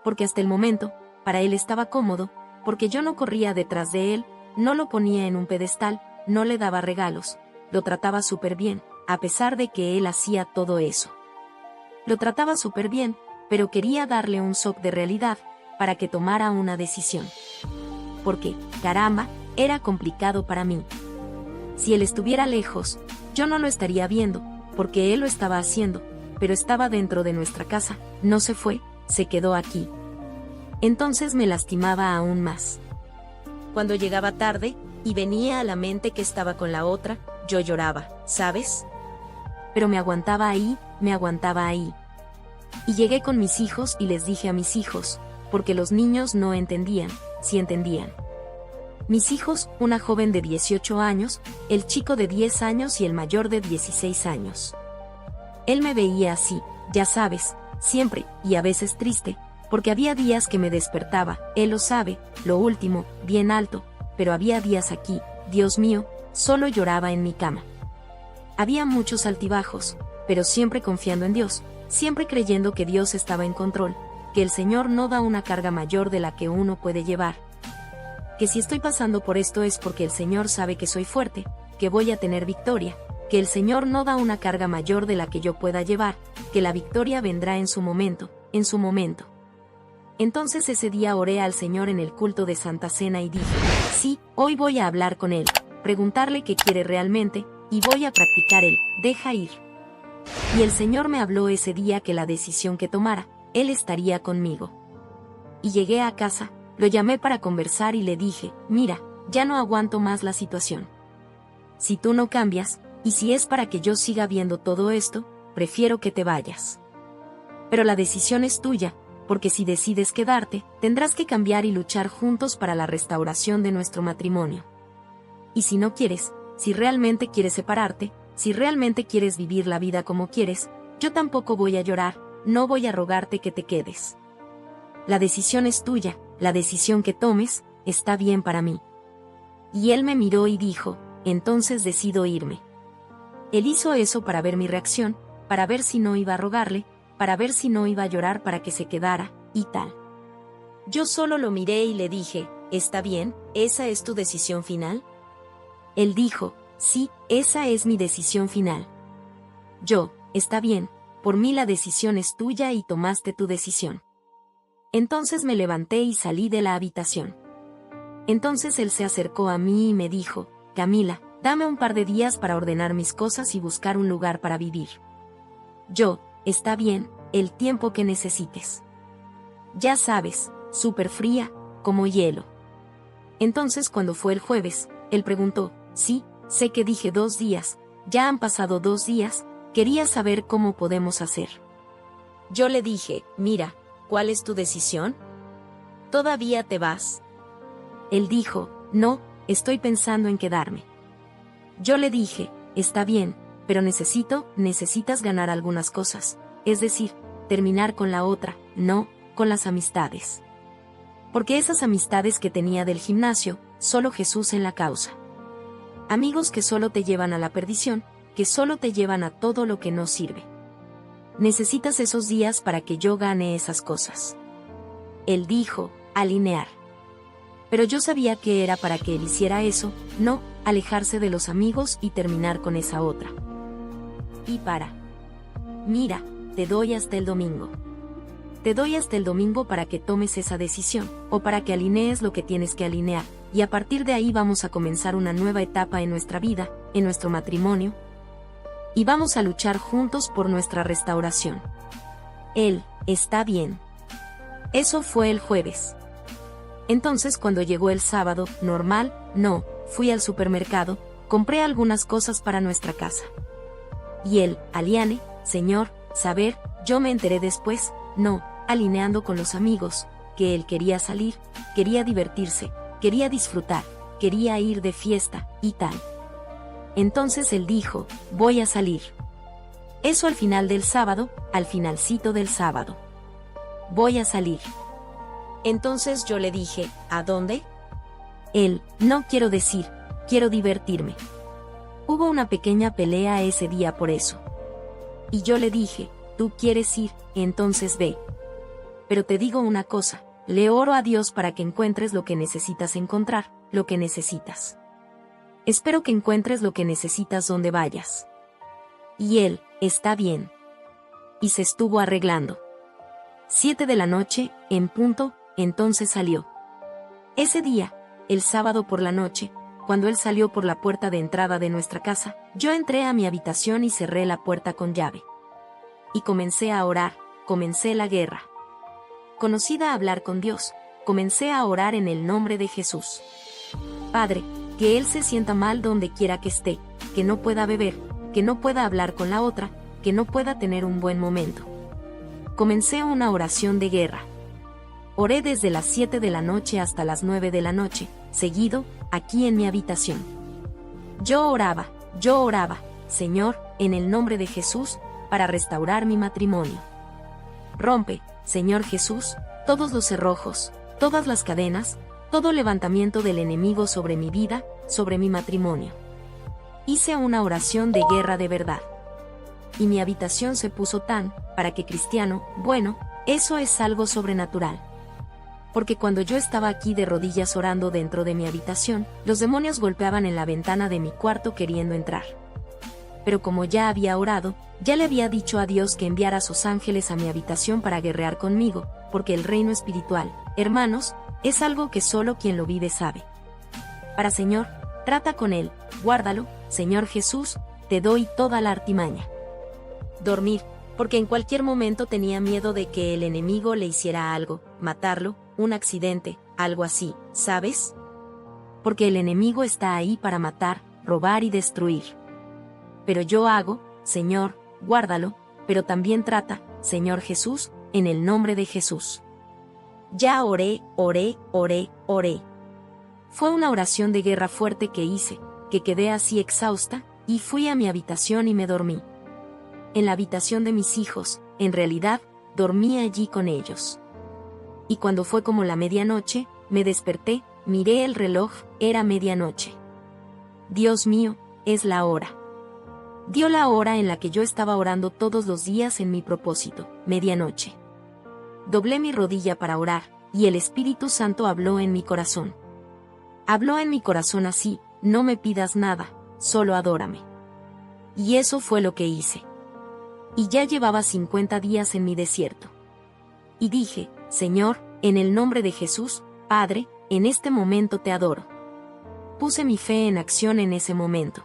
Porque hasta el momento, para él estaba cómodo, porque yo no corría detrás de él, no lo ponía en un pedestal, no le daba regalos, lo trataba súper bien, a pesar de que él hacía todo eso. Lo trataba súper bien, pero quería darle un soc de realidad, para que tomara una decisión. Porque, caramba, era complicado para mí. Si él estuviera lejos, yo no lo estaría viendo, porque él lo estaba haciendo, pero estaba dentro de nuestra casa, no se fue, se quedó aquí. Entonces me lastimaba aún más. Cuando llegaba tarde, y venía a la mente que estaba con la otra, yo lloraba, ¿sabes? Pero me aguantaba ahí, me aguantaba ahí. Y llegué con mis hijos y les dije a mis hijos, porque los niños no entendían, sí entendían. Mis hijos, una joven de 18 años, el chico de 10 años y el mayor de 16 años. Él me veía así, ya sabes, siempre, y a veces triste, porque había días que me despertaba, él lo sabe, lo último, bien alto, pero había días aquí, Dios mío, solo lloraba en mi cama. Había muchos altibajos, pero siempre confiando en Dios, siempre creyendo que Dios estaba en control, que el Señor no da una carga mayor de la que uno puede llevar. Que si estoy pasando por esto es porque el Señor sabe que soy fuerte, que voy a tener victoria, que el Señor no da una carga mayor de la que yo pueda llevar, que la victoria vendrá en su momento, en su momento. Entonces ese día oré al Señor en el culto de Santa Cena y dije, sí, hoy voy a hablar con Él, preguntarle qué quiere realmente, y voy a practicar el, deja ir. Y el Señor me habló ese día que la decisión que tomara, Él estaría conmigo. Y llegué a casa, lo llamé para conversar y le dije, mira, ya no aguanto más la situación. Si tú no cambias, y si es para que yo siga viendo todo esto, prefiero que te vayas. Pero la decisión es tuya, porque si decides quedarte, tendrás que cambiar y luchar juntos para la restauración de nuestro matrimonio. Y si no quieres, si realmente quieres separarte, si realmente quieres vivir la vida como quieres, yo tampoco voy a llorar, no voy a rogarte que te quedes. La decisión es tuya, la decisión que tomes, está bien para mí. Y él me miró y dijo, entonces decido irme. Él hizo eso para ver mi reacción, para ver si no iba a rogarle, para ver si no iba a llorar para que se quedara, y tal. Yo solo lo miré y le dije, ¿está bien? ¿Esa es tu decisión final? Él dijo, sí, esa es mi decisión final. Yo, está bien, por mí la decisión es tuya y tomaste tu decisión. Entonces me levanté y salí de la habitación. Entonces él se acercó a mí y me dijo, Camila, dame un par de días para ordenar mis cosas y buscar un lugar para vivir. Yo, está bien, el tiempo que necesites. Ya sabes, súper fría, como hielo. Entonces cuando fue el jueves, él preguntó, sí, sé que dije 2 días, ya han pasado 2 días, quería saber cómo podemos hacer. Yo le dije, mira, ¿cuál es tu decisión? ¿Todavía te vas? Él dijo, no, estoy pensando en quedarme. Yo le dije, está bien, pero necesitas ganar algunas cosas, es decir, terminar con la otra, no, con las amistades. Porque esas amistades que tenía del gimnasio, solo Jesús en la causa. Amigos que solo te llevan a la perdición, que solo te llevan a todo lo que no sirve. Necesitas esos días para que yo gane esas cosas. Él dijo, alinear. Pero yo sabía que era para que él hiciera eso, no, alejarse de los amigos y terminar con esa otra. Y mira, te doy hasta el domingo. Te doy hasta el domingo para que tomes esa decisión, o para que alinees lo que tienes que alinear, y a partir de ahí vamos a comenzar una nueva etapa en nuestra vida, en nuestro matrimonio, y vamos a luchar juntos por nuestra restauración. Él, está bien. Eso fue el jueves. Entonces cuando llegó el sábado, normal, no, fui al supermercado, compré algunas cosas para nuestra casa. Y él, Aliane, señor, saber, yo me enteré después, no, alineando con los amigos, que él quería salir, quería divertirse, quería disfrutar, quería ir de fiesta, y tal. Entonces él dijo, voy a salir. Eso al final del sábado, al finalcito del sábado. Voy a salir. Entonces yo le dije, ¿a dónde? Él, no quiero decir, quiero divertirme. Hubo una pequeña pelea ese día por eso. Y yo le dije, tú quieres ir, entonces ve. Pero te digo una cosa, le oro a Dios para que encuentres lo que necesitas encontrar, lo que necesitas. Espero que encuentres lo que necesitas donde vayas. Y él, está bien. Y se estuvo arreglando. 7 de la noche, en punto, entonces salió. Ese día, el sábado por la noche, cuando él salió por la puerta de entrada de nuestra casa, yo entré a mi habitación y cerré la puerta con llave. Y comencé a orar, comencé la guerra. Conocida a hablar con Dios, comencé a orar en el nombre de Jesús. Padre, que él se sienta mal donde quiera que esté, que no pueda beber, que no pueda hablar con la otra, que no pueda tener un buen momento. Comencé una oración de guerra. Oré desde las 7 de la noche hasta las 9 de la noche, seguido, aquí en mi habitación. Yo oraba, Señor, en el nombre de Jesús, para restaurar mi matrimonio. Rompe, Señor Jesús, todos los cerrojos, todas las cadenas, todo levantamiento del enemigo sobre mi vida, sobre mi matrimonio. hice una oración de guerra de verdad. Y mi habitación se puso tan, para que cristiano, bueno, eso es algo sobrenatural. Porque cuando yo estaba aquí de rodillas orando dentro de mi habitación, los demonios golpeaban en la ventana de mi cuarto queriendo entrar. Pero como ya había orado, ya le había dicho a Dios que enviara a sus ángeles a mi habitación para guerrear conmigo, porque el reino espiritual, hermanos, es algo que solo quien lo vive sabe. Para Señor, trata con él, guárdalo, Señor Jesús, te doy toda la artimaña. Dormir, porque en cualquier momento tenía miedo de que el enemigo le hiciera algo, matarlo, un accidente, algo así, ¿sabes? Porque el enemigo está ahí para matar, robar y destruir. Pero yo hago, Señor, guárdalo, pero también trata, Señor Jesús, en el nombre de Jesús. Ya oré. Fue una oración de guerra fuerte que hice, que quedé así exhausta, y fui a mi habitación y me dormí. En la habitación de mis hijos, en realidad, dormí allí con ellos. Y cuando fue como la medianoche, me desperté, miré el reloj, era medianoche. Dios mío, es la hora. Dio la hora en la que yo estaba orando todos los días en mi propósito, medianoche. Doblé mi rodilla para orar, y el Espíritu Santo habló en mi corazón. Habló en mi corazón así, no me pidas nada, solo adórame. Y eso fue lo que hice. Y ya llevaba 50 días en mi desierto. Y dije, Señor, en el nombre de Jesús, Padre, en este momento te adoro. Puse mi fe en acción en ese momento.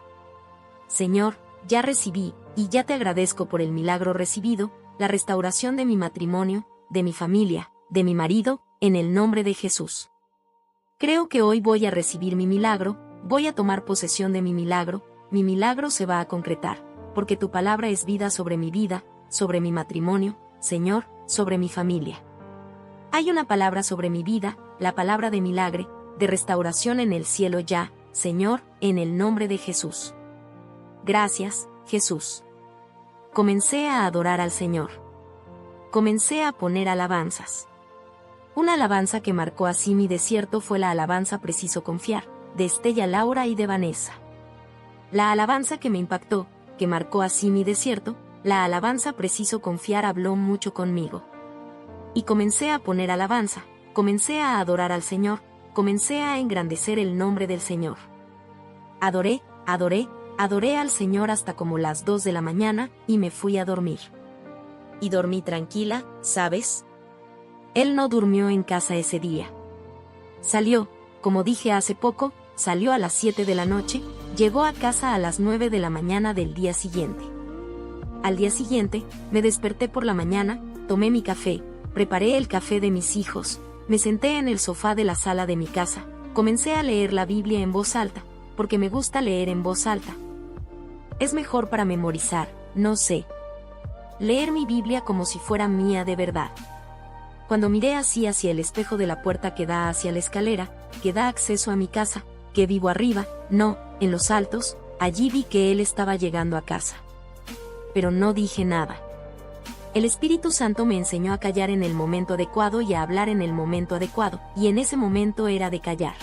Señor, ya recibí, y ya te agradezco por el milagro recibido, la restauración de mi matrimonio, de mi familia, de mi marido, en el nombre de Jesús. Creo que hoy voy a recibir mi milagro, voy a tomar posesión de mi milagro se va a concretar, porque tu palabra es vida sobre mi matrimonio, Señor, sobre mi familia. Hay una palabra sobre mi vida, la palabra de milagre, de restauración en el cielo ya, Señor, en el nombre de Jesús. Gracias, Jesús. Comencé a adorar al Señor. Comencé a poner alabanzas. Una alabanza que marcó así mi desierto fue la alabanza Preciso Confiar, de Estella Laura y de Vanessa. La alabanza que me impactó, que marcó así mi desierto, la alabanza Preciso Confiar habló mucho conmigo. Y comencé a poner alabanza, comencé a adorar al Señor, comencé a engrandecer el nombre del Señor. Adoré al Señor hasta como las 2 de la mañana, y me fui a dormir. Y dormí tranquila, ¿sabes? Él no durmió en casa ese día. Salió, como dije hace poco, salió a las 7 de la noche, llegó a casa a las 9 de la mañana del día siguiente. Al día siguiente, me desperté por la mañana, tomé mi café, preparé el café de mis hijos, me senté en el sofá de la sala de mi casa, comencé a leer la Biblia en voz alta, porque me gusta leer en voz alta. Es mejor para memorizar, no sé. Leer mi Biblia como si fuera mía de verdad. Cuando miré así hacia el espejo de la puerta que da hacia la escalera, que da acceso a mi casa, que vivo arriba, no, en los altos, allí vi que él estaba llegando a casa. Pero no dije nada. El Espíritu Santo me enseñó a callar en el momento adecuado y a hablar en el momento adecuado, y en ese momento era de callar.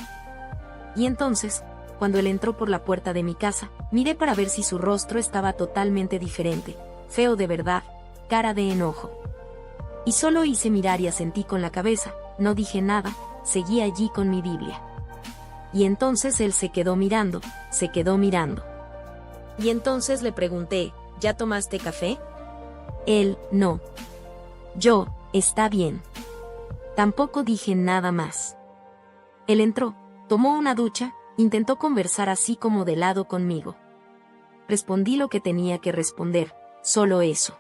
Y entonces, cuando él entró por la puerta de mi casa, miré para ver si su rostro estaba totalmente diferente, feo de verdad, cara de enojo. Y solo hice mirar y asentí con la cabeza, no dije nada, seguí allí con mi Biblia. Y entonces él se quedó mirando. Y entonces le pregunté, ¿ya tomaste café? Él, no. Yo, está bien. Tampoco dije nada más. Él entró, tomó una ducha, intentó conversar así como de lado conmigo. Respondí lo que tenía que responder, solo eso.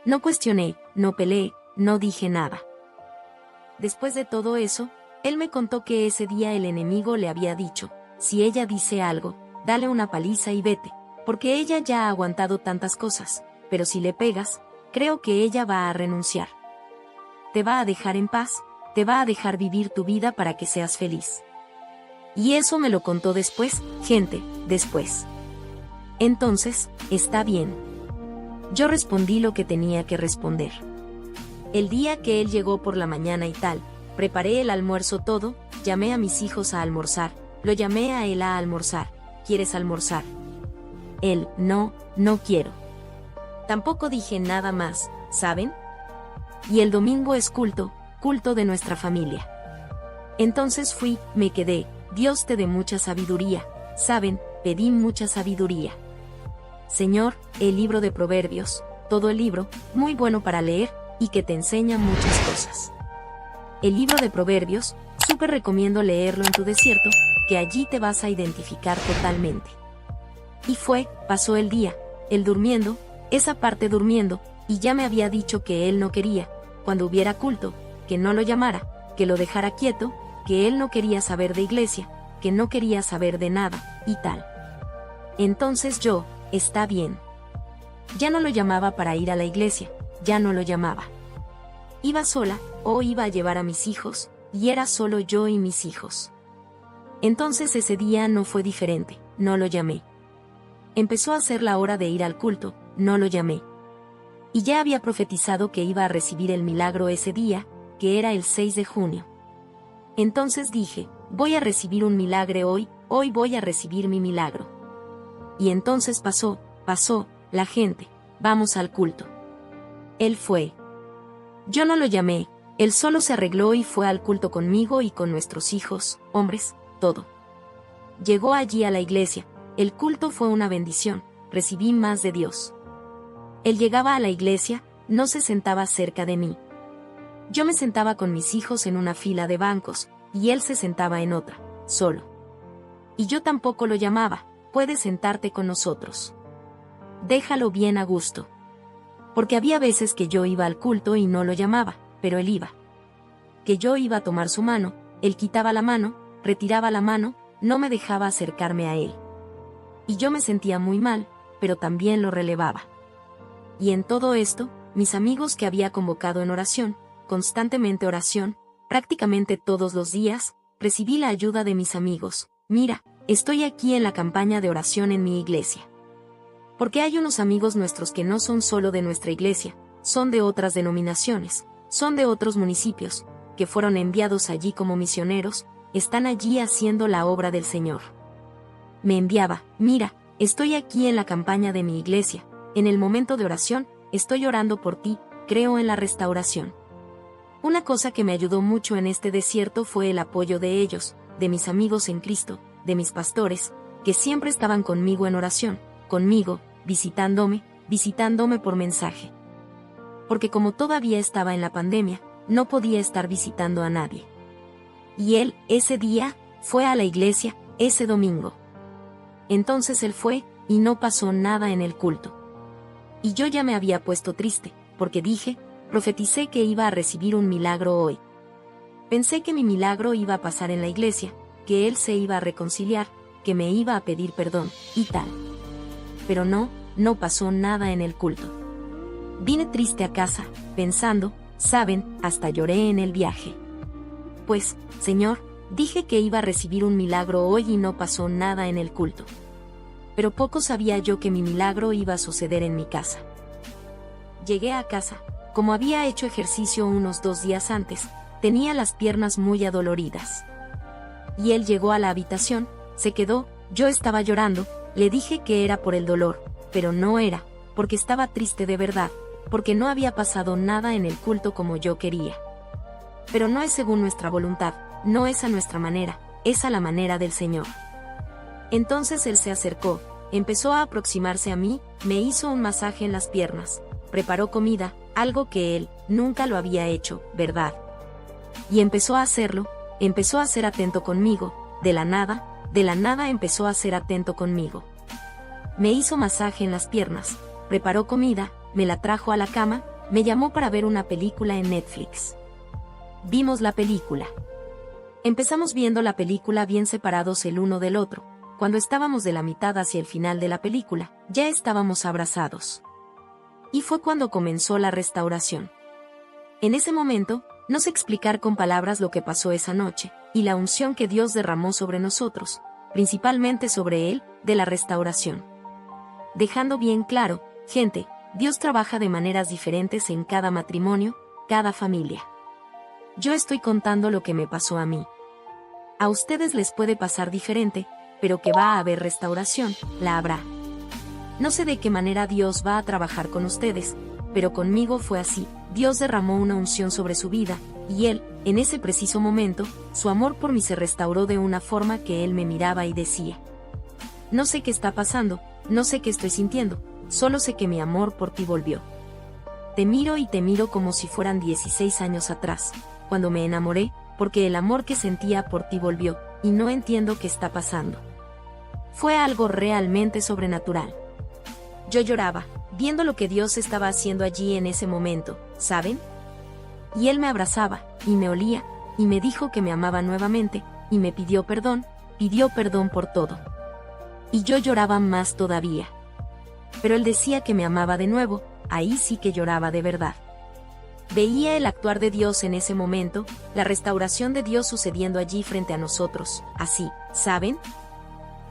No cuestioné, no peleé, no dije nada. Después de todo eso, él me contó que ese día el enemigo le había dicho, si ella dice algo, dale una paliza y vete, porque ella ya ha aguantado tantas cosas, pero si le pegas, creo que ella va a renunciar. Te va a dejar en paz, te va a dejar vivir tu vida para que seas feliz. Y eso me lo contó después, gente, después. Entonces, está bien. Yo respondí lo que tenía que responder. El día que él llegó por la mañana y tal, preparé el almuerzo todo, llamé a mis hijos a almorzar, lo llamé a él a almorzar, ¿quieres almorzar? él, no, no quiero. Tampoco dije nada más, ¿saben? Y el domingo es culto de nuestra familia. Entonces fui, me quedé, Dios te dé mucha sabiduría, ¿saben? Pedí mucha sabiduría. Señor, el libro de Proverbios, todo el libro, muy bueno para leer, y que te enseña muchas cosas. El libro de Proverbios, súper recomiendo leerlo en tu desierto, que allí te vas a identificar totalmente. Y pasó el día, él durmiendo, esa parte durmiendo, y ya me había dicho que él no quería, cuando hubiera culto, que no lo llamara, que lo dejara quieto, que él no quería saber de iglesia, que no quería saber de nada, y tal. Entonces yo, está bien. Ya no lo llamaba para ir a la iglesia, ya no lo llamaba. Iba sola, o iba a llevar a mis hijos, y era solo yo y mis hijos. Entonces ese día no fue diferente, no lo llamé. Empezó a ser la hora de ir al culto, no lo llamé. Y ya había profetizado que iba a recibir el milagro ese día, que era el 6 de junio. Entonces dije, voy a recibir un milagro hoy voy a recibir mi milagro. Y entonces pasó, la gente, vamos al culto. Él fue. Yo no lo llamé, él solo se arregló y fue al culto conmigo y con nuestros hijos, hombres, todo. Llegó allí a la iglesia, el culto fue una bendición, recibí más de Dios. Él llegaba a la iglesia, no se sentaba cerca de mí. Yo me sentaba con mis hijos en una fila de bancos, y él se sentaba en otra, solo. Y yo tampoco lo llamaba, puedes sentarte con nosotros. Déjalo bien a gusto. Porque había veces que yo iba al culto y no lo llamaba, pero él iba. Que yo iba a tomar su mano, él quitaba la mano, retiraba la mano, no me dejaba acercarme a él. Y yo me sentía muy mal, pero también lo relevaba. Y en todo esto, mis amigos que había convocado en oración, constantemente oración, prácticamente todos los días, recibí la ayuda de mis amigos. Mira, estoy aquí en la campaña de oración en mi iglesia. Porque hay unos amigos nuestros que no son solo de nuestra iglesia, son de otras denominaciones, son de otros municipios, que fueron enviados allí como misioneros, están allí haciendo la obra del Señor. Me enviaba, mira, estoy aquí en la campaña de mi iglesia, en el momento de oración, estoy orando por ti, creo en la restauración. Una cosa que me ayudó mucho en este desierto fue el apoyo de ellos, de mis amigos en Cristo, de mis pastores, que siempre estaban conmigo en oración, conmigo, visitándome por mensaje. Porque como todavía estaba en la pandemia, no podía estar visitando a nadie. Y él, ese día, fue a la iglesia, ese domingo. Entonces él fue, y no pasó nada en el culto. Y yo ya me había puesto triste, porque dije, profeticé que iba a recibir un milagro hoy. Pensé que mi milagro iba a pasar en la iglesia, que él se iba a reconciliar, que me iba a pedir perdón, y tal. Pero no pasó nada en el culto. Vine triste a casa, pensando, saben, hasta lloré en el viaje. Pues, Señor, dije que iba a recibir un milagro hoy y no pasó nada en el culto. Pero poco sabía yo que mi milagro iba a suceder en mi casa. Llegué a casa, como había hecho ejercicio unos 2 días antes, tenía las piernas muy adoloridas. Y él llegó a la habitación, se quedó, yo estaba llorando, le dije que era por el dolor, pero no era, porque estaba triste de verdad, porque no había pasado nada en el culto como yo quería. Pero no es según nuestra voluntad, no es a nuestra manera, es a la manera del Señor. Entonces él se acercó, empezó a aproximarse a mí, me hizo un masaje en las piernas, preparó comida, algo que él nunca lo había hecho, ¿verdad? Y empezó a hacerlo, empezó a ser atento conmigo, de la nada empezó a ser atento conmigo. Me hizo masaje en las piernas, preparó comida, me la trajo a la cama, me llamó para ver una película en Netflix. Vimos la película. Empezamos viendo la película bien separados el uno del otro. Cuando estábamos de la mitad hacia el final de la película, ya estábamos abrazados. Y fue cuando comenzó la restauración. En ese momento, no sé explicar con palabras lo que pasó esa noche, y la unción que Dios derramó sobre nosotros, principalmente sobre él, de la restauración. Dejando bien claro, gente, Dios trabaja de maneras diferentes en cada matrimonio, cada familia. Yo estoy contando lo que me pasó a mí. A ustedes les puede pasar diferente, pero que va a haber restauración, la habrá. No sé de qué manera Dios va a trabajar con ustedes, pero conmigo fue así. Dios derramó una unción sobre su vida, y Él, en ese preciso momento, su amor por mí se restauró de una forma que Él me miraba y decía: no sé qué está pasando, no sé qué estoy sintiendo, solo sé que mi amor por ti volvió. Te miro como si fueran 16 años atrás, cuando me enamoré, porque el amor que sentía por ti volvió, y no entiendo qué está pasando. Fue algo realmente sobrenatural. Yo lloraba, viendo lo que Dios estaba haciendo allí en ese momento, ¿saben? Y Él me abrazaba, y me olía, y me dijo que me amaba nuevamente, y me pidió perdón por todo. Y yo lloraba más todavía. Pero Él decía que me amaba de nuevo, ahí sí que lloraba de verdad. Veía el actuar de Dios en ese momento, la restauración de Dios sucediendo allí frente a nosotros, así, ¿saben?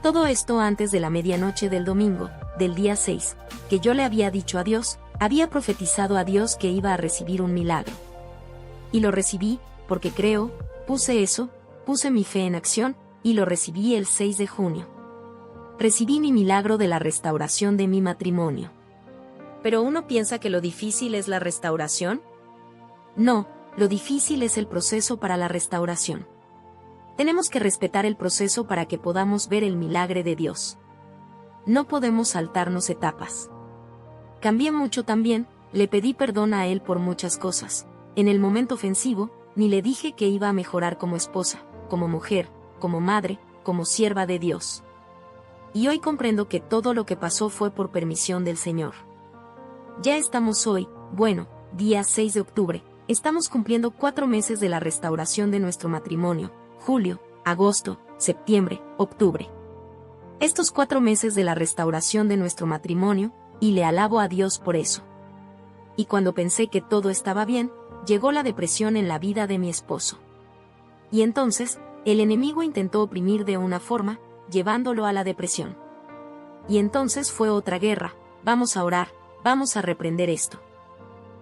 Todo esto antes de la medianoche del domingo, del día 6, que yo le había dicho a Dios, había profetizado a Dios que iba a recibir un milagro. Y lo recibí, porque creo, puse mi fe en acción, y lo recibí el 6 de junio. Recibí mi milagro de la restauración de mi matrimonio. ¿Pero uno piensa que lo difícil es la restauración? No, lo difícil es el proceso para la restauración. Tenemos que respetar el proceso para que podamos ver el milagro de Dios. No podemos saltarnos etapas. Cambié mucho también, le pedí perdón a Él por muchas cosas. En el momento ofensivo, ni le dije que iba a mejorar como esposa, como mujer, como madre, como sierva de Dios. Y hoy comprendo que todo lo que pasó fue por permisión del Señor. Ya estamos hoy, día 6 de octubre, estamos cumpliendo 4 meses de la restauración de nuestro matrimonio, julio, agosto, septiembre, octubre. Estos 4 meses de la restauración de nuestro matrimonio, y le alabo a Dios por eso. Y cuando pensé que todo estaba bien, llegó la depresión en la vida de mi esposo. Y entonces, el enemigo intentó oprimir de una forma, llevándolo a la depresión. Y entonces fue otra guerra: vamos a orar, vamos a reprender esto.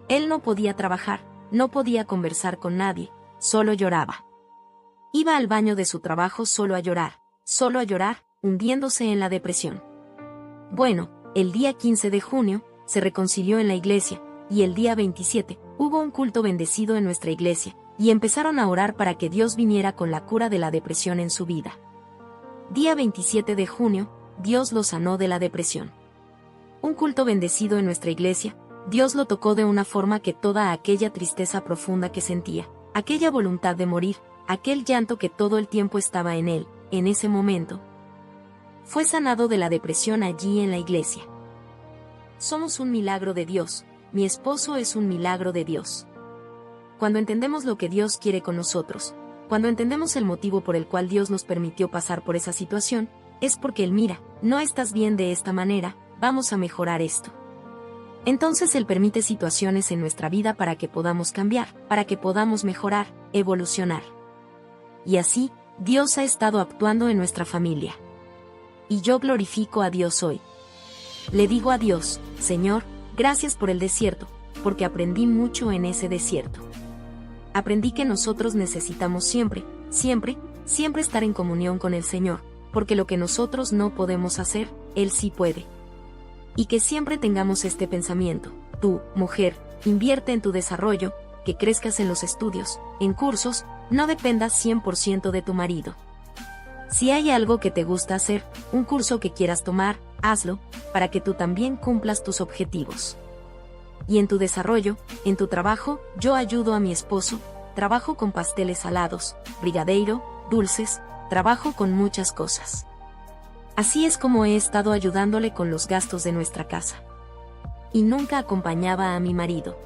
Él no podía trabajar, no podía conversar con nadie, solo lloraba. Iba al baño de su trabajo solo a llorar, hundiéndose en la depresión. El día 15 de junio, se reconcilió en la iglesia, y el día 27, hubo un culto bendecido en nuestra iglesia, y empezaron a orar para que Dios viniera con la cura de la depresión en su vida. Día 27 de junio, Dios lo sanó de la depresión. Un culto bendecido en nuestra iglesia, Dios lo tocó de una forma que toda aquella tristeza profunda que sentía, aquella voluntad de morir, aquel llanto que todo el tiempo estaba en él, en ese momento, fue sanado de la depresión allí en la iglesia. Somos un milagro de Dios, mi esposo es un milagro de Dios. Cuando entendemos lo que Dios quiere con nosotros, cuando entendemos el motivo por el cual Dios nos permitió pasar por esa situación, es porque Él mira, no estás bien de esta manera, vamos a mejorar esto. Entonces Él permite situaciones en nuestra vida para que podamos cambiar, para que podamos mejorar, evolucionar. Y así, Dios ha estado actuando en nuestra familia. Y yo glorifico a Dios hoy. Le digo a Dios: Señor, gracias por el desierto, porque aprendí mucho en ese desierto. Aprendí que nosotros necesitamos siempre estar en comunión con el Señor, porque lo que nosotros no podemos hacer, Él sí puede. Y que siempre tengamos este pensamiento: tú, mujer, invierte en tu desarrollo, que crezcas en los estudios, en cursos, no dependas 100% de tu marido. Si hay algo que te gusta hacer, un curso que quieras tomar, hazlo, para que tú también cumplas tus objetivos. Y en tu desarrollo, en tu trabajo, yo ayudo a mi esposo, trabajo con pasteles salados, brigadeiro, dulces, trabajo con muchas cosas. Así es como he estado ayudándole con los gastos de nuestra casa. Y nunca acompañaba a mi marido.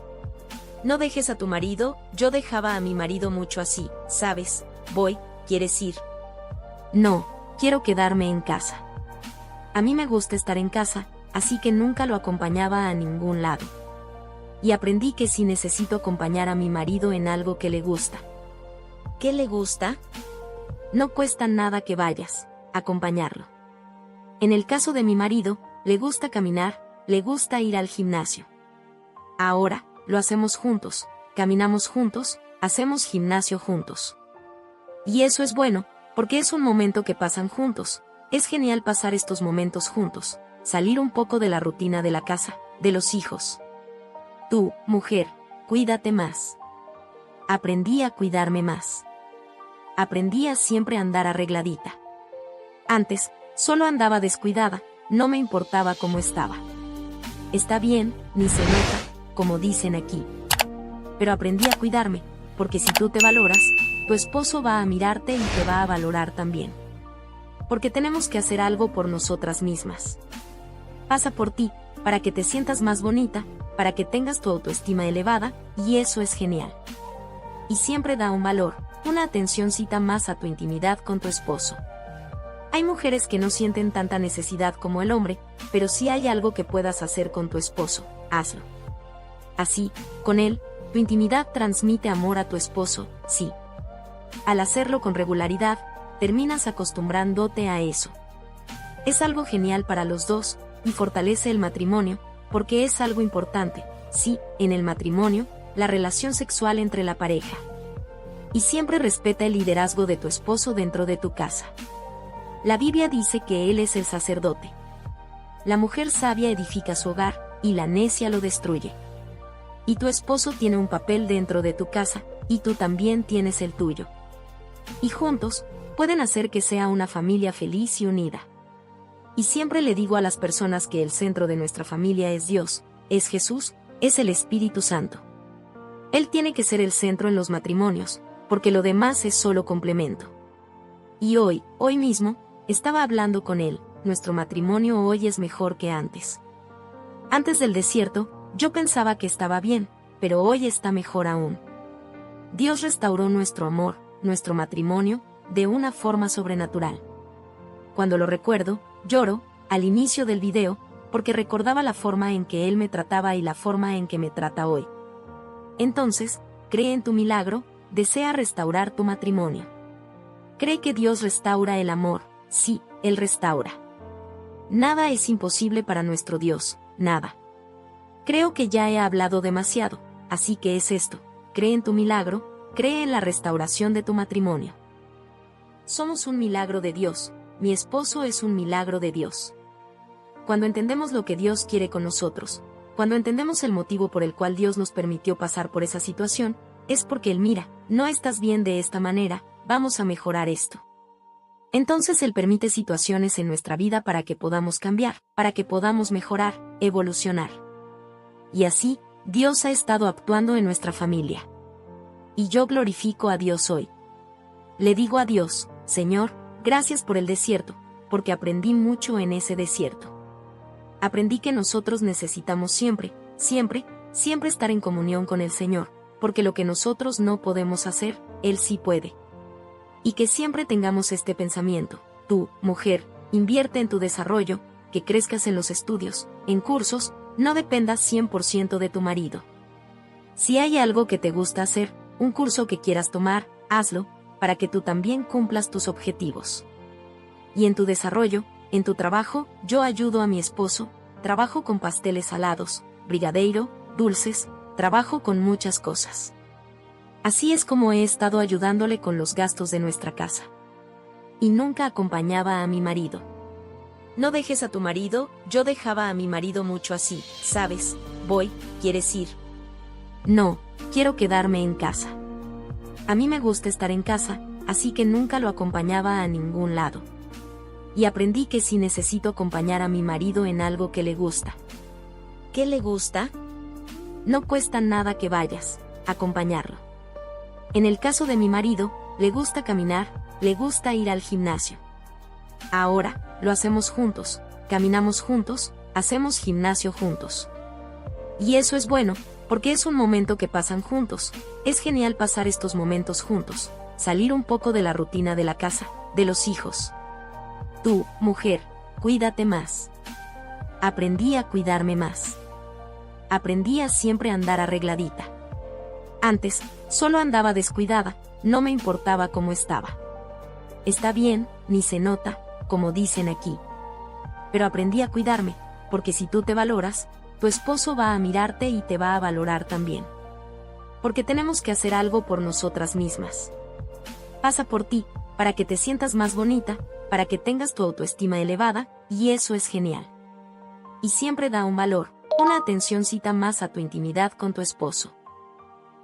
No dejes a tu marido, yo dejaba a mi marido mucho así, ¿sabes? ¿Quieres ir? No, quiero quedarme en casa. A mí me gusta estar en casa, así que nunca lo acompañaba a ningún lado. Y aprendí que sí necesito acompañar a mi marido en algo que le gusta. ¿Qué le gusta? No cuesta nada que vayas, acompañarlo. En el caso de mi marido, le gusta caminar, le gusta ir al gimnasio. Ahora, lo hacemos juntos, caminamos juntos, hacemos gimnasio juntos. Y eso es bueno, porque es un momento que pasan juntos. Es genial pasar estos momentos juntos. salir un poco de la rutina de la casa, de los hijos. Tú, mujer, cuídate más. Aprendí a cuidarme más. Aprendí a siempre andar arregladita. Antes, solo andaba descuidada, no me importaba cómo estaba. Está bien, ni se nota, como dicen aquí. Pero aprendí a cuidarme, porque si tú te valoras, tu esposo va a mirarte y te va a valorar también. Porque tenemos que hacer algo por nosotras mismas. Pasa por ti, para que te sientas más bonita, para que tengas tu autoestima elevada, y eso es genial. Y siempre da un valor, una atencióncita más a tu intimidad con tu esposo. Hay mujeres que no sienten tanta necesidad como el hombre, pero si hay algo que puedas hacer con tu esposo, hazlo. Así, con él, tu intimidad transmite amor a tu esposo, sí. Al hacerlo con regularidad, terminas acostumbrándote a eso. Es algo genial para los dos, y fortalece el matrimonio, porque es algo importante, sí, en el matrimonio, la relación sexual entre la pareja. Y siempre respeta el liderazgo de tu esposo dentro de tu casa. La Biblia dice que él es el sacerdote. La mujer sabia edifica su hogar, y la necia lo destruye. Y tu esposo tiene un papel dentro de tu casa, y tú también tienes el tuyo. Y juntos, pueden hacer que sea una familia feliz y unida. Y siempre le digo a las personas que el centro de nuestra familia es Dios, es Jesús, es el Espíritu Santo. Él tiene que ser el centro en los matrimonios, porque lo demás es solo complemento. Y hoy mismo, estaba hablando con él, nuestro matrimonio hoy es mejor que antes. Antes del desierto, yo pensaba que estaba bien, pero hoy está mejor aún. Dios restauró nuestro amor, nuestro matrimonio, de una forma sobrenatural. Cuando lo recuerdo, lloro, al inicio del video, porque recordaba la forma en que Él me trataba y la forma en que me trata hoy. Entonces, cree en tu milagro, desea restaurar tu matrimonio. Cree que Dios restaura el amor, sí, Él restaura. Nada es imposible para nuestro Dios, nada. Creo que ya he hablado demasiado, así que es esto, cree en tu milagro, cree en la restauración de tu matrimonio. Somos un milagro de Dios, mi esposo es un milagro de Dios. Cuando entendemos lo que Dios quiere con nosotros, cuando entendemos el motivo por el cual Dios nos permitió pasar por esa situación, es porque Él mira, no estás bien de esta manera, vamos a mejorar esto. Entonces Él permite situaciones en nuestra vida para que podamos cambiar, para que podamos mejorar, evolucionar. Y así, Dios ha estado actuando en nuestra familia. Y yo glorifico a Dios hoy. Le digo a Dios, Señor, gracias por el desierto, porque aprendí mucho en ese desierto. Aprendí que nosotros necesitamos siempre estar en comunión con el Señor, porque lo que nosotros no podemos hacer, Él sí puede. Y que siempre tengamos este pensamiento, tú, mujer, invierte en tu desarrollo, que crezcas en los estudios, en cursos, no dependas 100% de tu marido. Si hay algo que te gusta hacer, un curso que quieras tomar, hazlo, para que tú también cumplas tus objetivos. Y en tu desarrollo, en tu trabajo, yo ayudo a mi esposo, trabajo con pasteles salados, brigadeiro, dulces, trabajo con muchas cosas. Así es como he estado ayudándole con los gastos de nuestra casa. Y nunca acompañaba a mi marido. No dejes a tu marido, yo dejaba a mi marido mucho así, ¿sabes? ¿Quieres ir? No, quiero quedarme en casa. A mí me gusta estar en casa, así que nunca lo acompañaba a ningún lado. Y aprendí que sí necesito acompañar a mi marido en algo que le gusta. ¿Qué le gusta? No cuesta nada que vayas, acompañarlo. En el caso de mi marido, le gusta caminar, le gusta ir al gimnasio. Ahora, lo hacemos juntos, caminamos juntos, hacemos gimnasio juntos. Y eso es bueno, porque es un momento que pasan juntos, es genial pasar estos momentos juntos, salir un poco de la rutina de la casa, de los hijos. Tú, mujer, cuídate más. Aprendí a cuidarme más. Aprendí a siempre andar arregladita. Antes, solo andaba descuidada, no me importaba cómo estaba. Está bien, ni se nota, como dicen aquí. Pero aprendí a cuidarme, porque si tú te valoras, tu esposo va a mirarte y te va a valorar también. Porque tenemos que hacer algo por nosotras mismas. Pasa por ti, para que te sientas más bonita, para que tengas tu autoestima elevada, y eso es genial. y siempre da un valor, una atencióncita más a tu intimidad con tu esposo.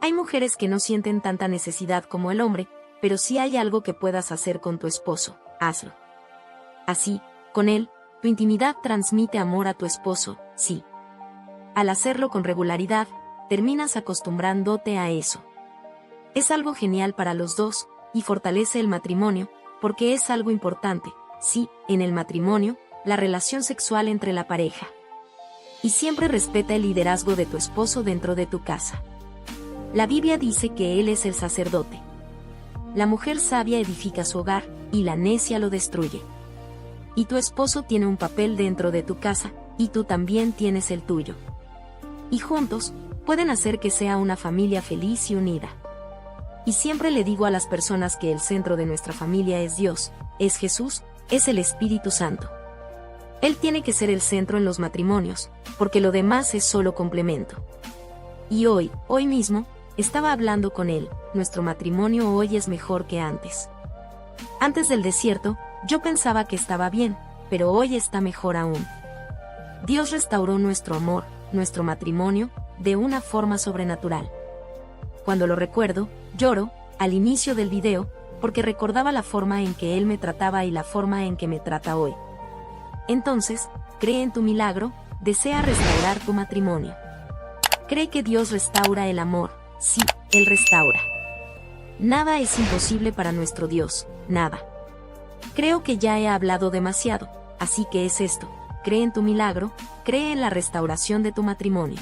Hay mujeres que no sienten tanta necesidad como el hombre, pero si hay algo que puedas hacer con tu esposo, hazlo. Así, con él, tu intimidad transmite amor a tu esposo, sí. Al hacerlo con regularidad, terminas acostumbrándote a eso. Es algo genial para los dos, y fortalece el matrimonio, porque es algo importante, sí, en el matrimonio, la relación sexual entre la pareja. Y siempre respeta el liderazgo de tu esposo dentro de tu casa. La Biblia dice que él es el sacerdote. La mujer sabia edifica su hogar, y la necia lo destruye. Y tu esposo tiene un papel dentro de tu casa, y tú también tienes el tuyo. Y juntos, pueden hacer que sea una familia feliz y unida. Y siempre le digo a las personas que el centro de nuestra familia es Dios, es Jesús, es el Espíritu Santo. Él tiene que ser el centro en los matrimonios, porque lo demás es solo complemento. Y hoy mismo, estaba hablando con él, nuestro matrimonio hoy es mejor que antes. Antes del desierto, yo pensaba que estaba bien, pero hoy está mejor aún. Dios restauró nuestro amor, nuestro matrimonio, de una forma sobrenatural. Cuando lo recuerdo, lloro, al inicio del video, porque recordaba la forma en que Él me trataba y la forma en que me trata hoy. Entonces, cree en tu milagro, desea restaurar tu matrimonio. Cree que Dios restaura el amor, sí, Él restaura. Nada es imposible para nuestro Dios, nada. Creo que ya he hablado demasiado, así que es esto, cree en tu milagro, cree en la restauración de tu matrimonio.